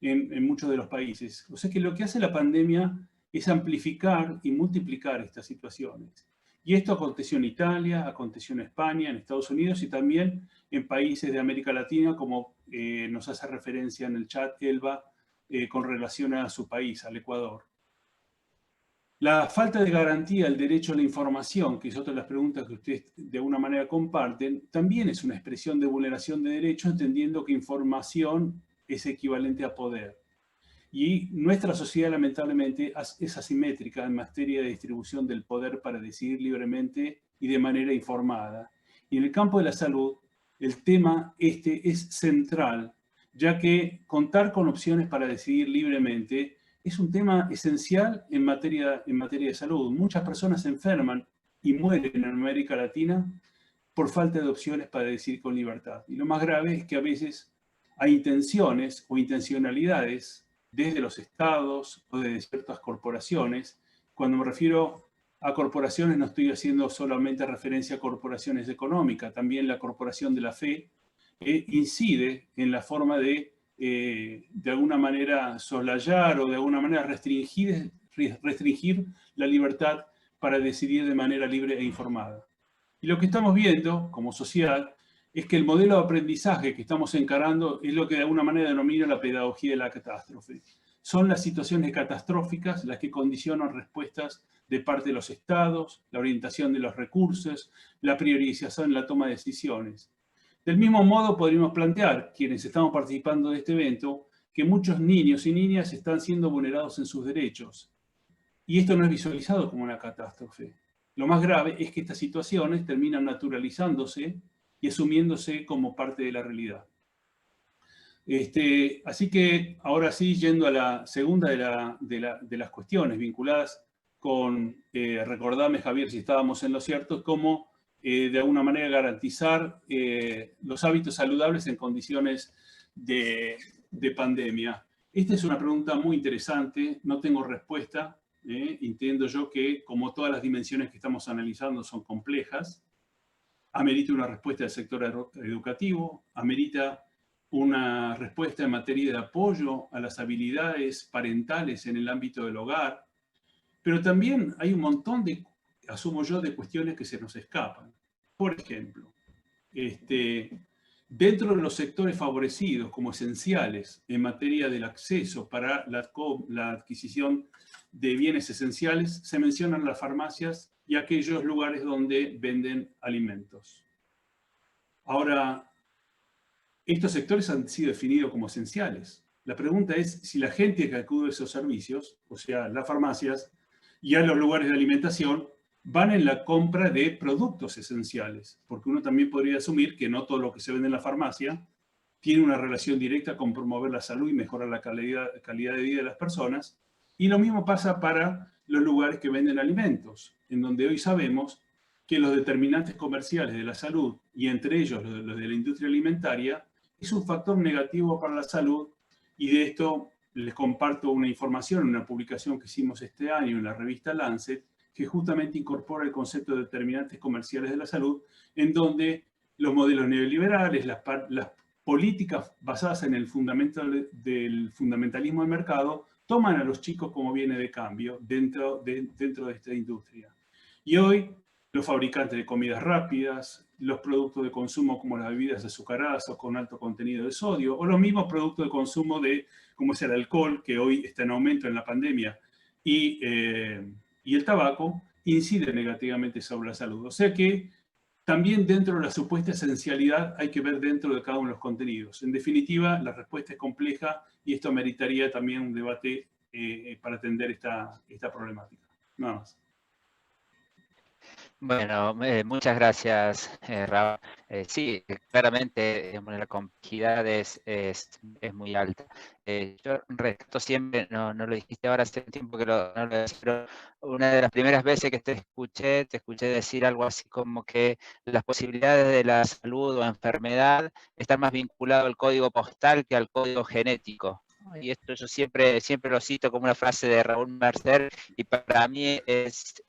en muchos de los países. O sea que lo que hace la pandemia es amplificar y multiplicar estas situaciones. Y esto aconteció en Italia, aconteció en España, en Estados Unidos y también en países de América Latina, como nos hace referencia en el chat Elba, con relación a su país, al Ecuador. La falta de garantía del derecho a la información, que es otra de las preguntas que ustedes de alguna manera comparten, también es una expresión de vulneración de derechos, entendiendo que información es equivalente a poder. Y nuestra sociedad, lamentablemente, es asimétrica en materia de distribución del poder para decidir libremente y de manera informada. Y en el campo de la salud, el tema es central, ya que contar con opciones para decidir libremente es un tema esencial en materia de salud. Muchas personas se enferman y mueren en América Latina por falta de opciones para decidir con libertad. Y lo más grave es que a veces hay intenciones o intencionalidades desde los estados o de ciertas corporaciones. Cuando me refiero a corporaciones no estoy haciendo solamente referencia a corporaciones económicas, también la corporación de la fe incide en la forma de alguna manera soslayar o de alguna manera restringir la libertad para decidir de manera libre e informada. Y lo que estamos viendo como sociedad es que el modelo de aprendizaje que estamos encarando es lo que de alguna manera denomina la pedagogía de la catástrofe. Son las situaciones catastróficas las que condicionan respuestas de parte de los estados, la orientación de los recursos, la priorización en la toma de decisiones. Del mismo modo podríamos plantear, quienes estamos participando de este evento, que muchos niños y niñas están siendo vulnerados en sus derechos. Y esto no es visualizado como una catástrofe. Lo más grave es que estas situaciones terminan naturalizándose y asumiéndose como parte de la realidad. Así que ahora sí, yendo a la segunda de las cuestiones vinculadas con, recordame Javier si estábamos en lo cierto, cómo de alguna manera garantizar los hábitos saludables en condiciones de pandemia. Esta es una pregunta muy interesante, no tengo respuesta. Entiendo yo que, como todas las dimensiones que estamos analizando son complejas, amerita una respuesta del sector educativo, amerita una respuesta en materia de apoyo a las habilidades parentales en el ámbito del hogar, pero también hay un montón de, asumo yo, de cuestiones que se nos escapan. Por ejemplo, dentro de los sectores favorecidos como esenciales en materia del acceso para la adquisición de bienes esenciales, se mencionan las farmacias y aquellos lugares donde venden alimentos. Ahora, estos sectores han sido definidos como esenciales. La pregunta es si la gente que acude a esos servicios, o sea, las farmacias y a los lugares de alimentación, van en la compra de productos esenciales, porque uno también podría asumir que no todo lo que se vende en la farmacia tiene una relación directa con promover la salud y mejorar la calidad de vida de las personas. Y lo mismo pasa para los lugares que venden alimentos, en donde hoy sabemos que los determinantes comerciales de la salud, y entre ellos los de la industria alimentaria, es un factor negativo para la salud, y de esto les comparto una información, una publicación que hicimos este año en la revista Lancet, que justamente incorpora el concepto de determinantes comerciales de la salud, en donde los modelos neoliberales, las políticas basadas en el fundamento del fundamentalismo del mercado, toman a los chicos como bienes de cambio dentro de esta industria. Y hoy, los fabricantes de comidas rápidas, los productos de consumo como las bebidas azucaradas o con alto contenido de sodio, o los mismos productos de consumo como es el alcohol, que hoy está en aumento en la pandemia, y el tabaco, inciden negativamente sobre la salud. O sea que también dentro de la supuesta esencialidad hay que ver dentro de cada uno de los contenidos. En definitiva, la respuesta es compleja y esto meritaría también un debate para atender esta problemática. Nada más. Bueno, muchas gracias, Raúl. Sí, claramente digamos, la complejidad es muy alta. Yo rescato siempre, no lo dijiste ahora, hace un tiempo que no lo decía, pero una de las primeras veces que te escuché decir algo así como que las posibilidades de la salud o enfermedad están más vinculadas al código postal que al código genético. Y esto yo siempre lo cito como una frase de Raúl Mercer, y para mí es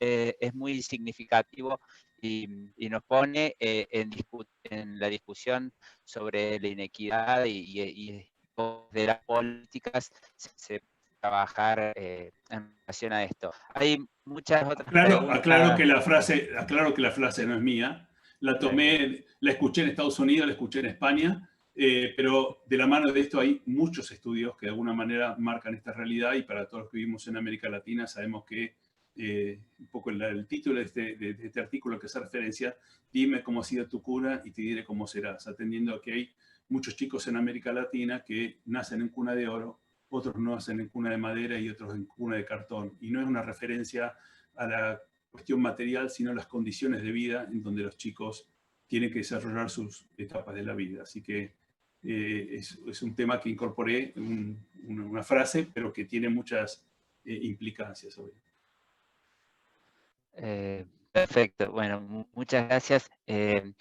muy significativo y nos pone en la discusión sobre la inequidad y de las políticas se trabajar en relación a esto. Hay muchas otras preguntas. Aclaro que la frase no es mía. La tomé, la escuché en Estados Unidos, la escuché en España, pero de la mano de esto hay muchos estudios que de alguna manera marcan esta realidad, y para todos los que vivimos en América Latina sabemos que un poco el título de este artículo que hace referencia, dime cómo ha sido tu cura y te diré cómo serás, atendiendo a que hay muchos chicos en América Latina que nacen en cuna de oro, otros nacen en cuna de madera y otros en cuna de cartón. Y no es una referencia a la cuestión material, sino a las condiciones de vida en donde los chicos tienen que desarrollar sus etapas de la vida. Así que es un tema que incorporé una frase, pero que tiene muchas implicancias hoy. Perfecto, bueno, muchas gracias. En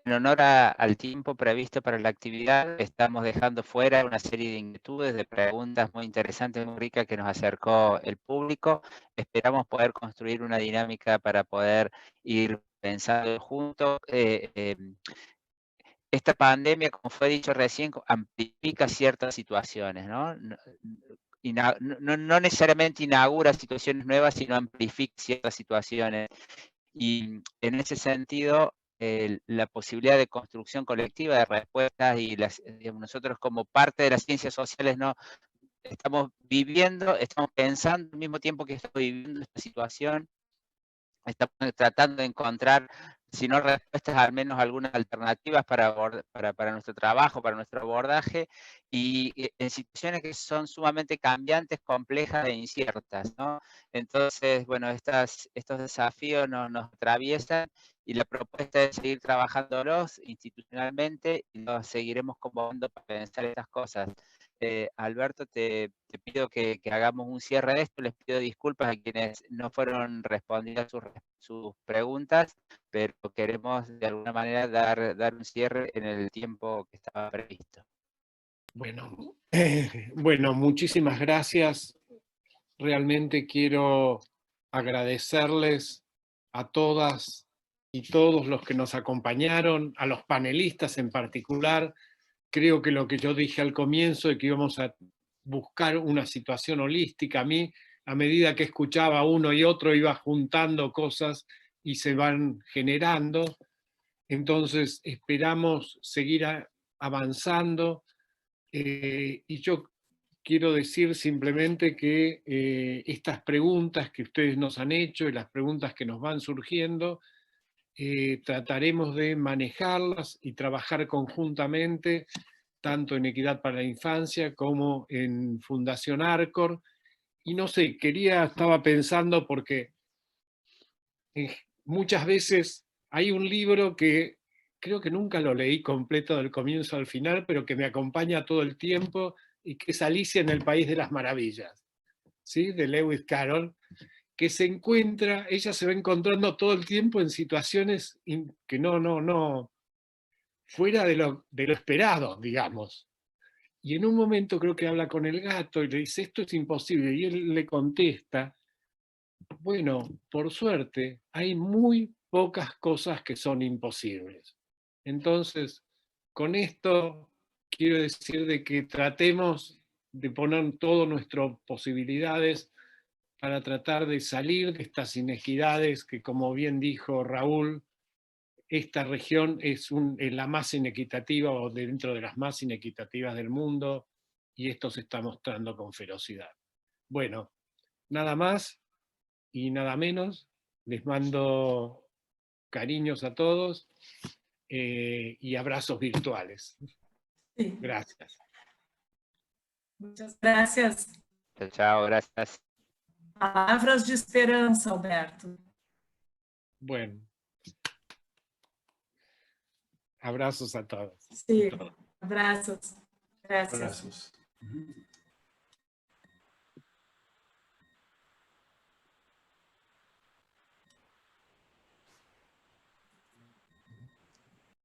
honor al tiempo previsto para la actividad, estamos dejando fuera una serie de inquietudes, de preguntas muy interesantes, muy ricas que nos acercó el público. Esperamos poder construir una dinámica para poder ir pensando juntos. Esta pandemia, como fue dicho recién, amplifica ciertas situaciones, ¿no? No necesariamente inaugura situaciones nuevas, sino amplifica ciertas situaciones. Y en ese sentido, la posibilidad de construcción colectiva de respuestas y digamos, nosotros como parte de las ciencias sociales no estamos pensando al mismo tiempo que estamos viviendo esta situación, estamos tratando de encontrar, si no respuestas, al menos algunas alternativas para nuestro trabajo, para nuestro abordaje, y en situaciones que son sumamente cambiantes, complejas e inciertas, ¿no? Entonces, bueno, estos desafíos nos atraviesan, y la propuesta es seguir trabajándolos institucionalmente, y los seguiremos convocando para pensar estas cosas. Alberto, te pido que hagamos un cierre de esto. Les pido disculpas a quienes no fueron respondidas sus preguntas, pero queremos de alguna manera dar un cierre en el tiempo que estaba previsto. Bueno, muchísimas gracias. Realmente quiero agradecerles a todas y todos los que nos acompañaron, a los panelistas en particular. Creo que lo que yo dije al comienzo de que íbamos a buscar una situación holística, a mí, a medida que escuchaba uno y otro, iba juntando cosas y se van generando. Entonces esperamos seguir avanzando, y yo quiero decir simplemente que estas preguntas que ustedes nos han hecho y las preguntas que nos van surgiendo, trataremos de manejarlas y trabajar conjuntamente, tanto en Equidad para la Infancia como en Fundación Arcor. Y no sé, estaba pensando porque muchas veces hay un libro que creo que nunca lo leí completo del comienzo al final, pero que me acompaña todo el tiempo, y que es Alicia en el País de las Maravillas, ¿sí? De Lewis Carroll, que ella se va encontrando todo el tiempo en situaciones que no, fuera de lo esperado, digamos. Y en un momento creo que habla con el gato y le dice, esto es imposible, y él le contesta, bueno, por suerte, hay muy pocas cosas que son imposibles. Entonces, con esto quiero decir de que tratemos de poner todas nuestras posibilidades para tratar de salir de estas inequidades que, como bien dijo Raúl, esta región es la más inequitativa o dentro de las más inequitativas del mundo, y esto se está mostrando con ferocidad. Bueno, nada más y nada menos. Les mando cariños a todos y abrazos virtuales. Sí. Gracias. Muchas gracias. Chao, gracias. Palavras de esperança, Alberto. Bueno. Abrazos a todos. Sí, abrazos. Gracias. Abrazos.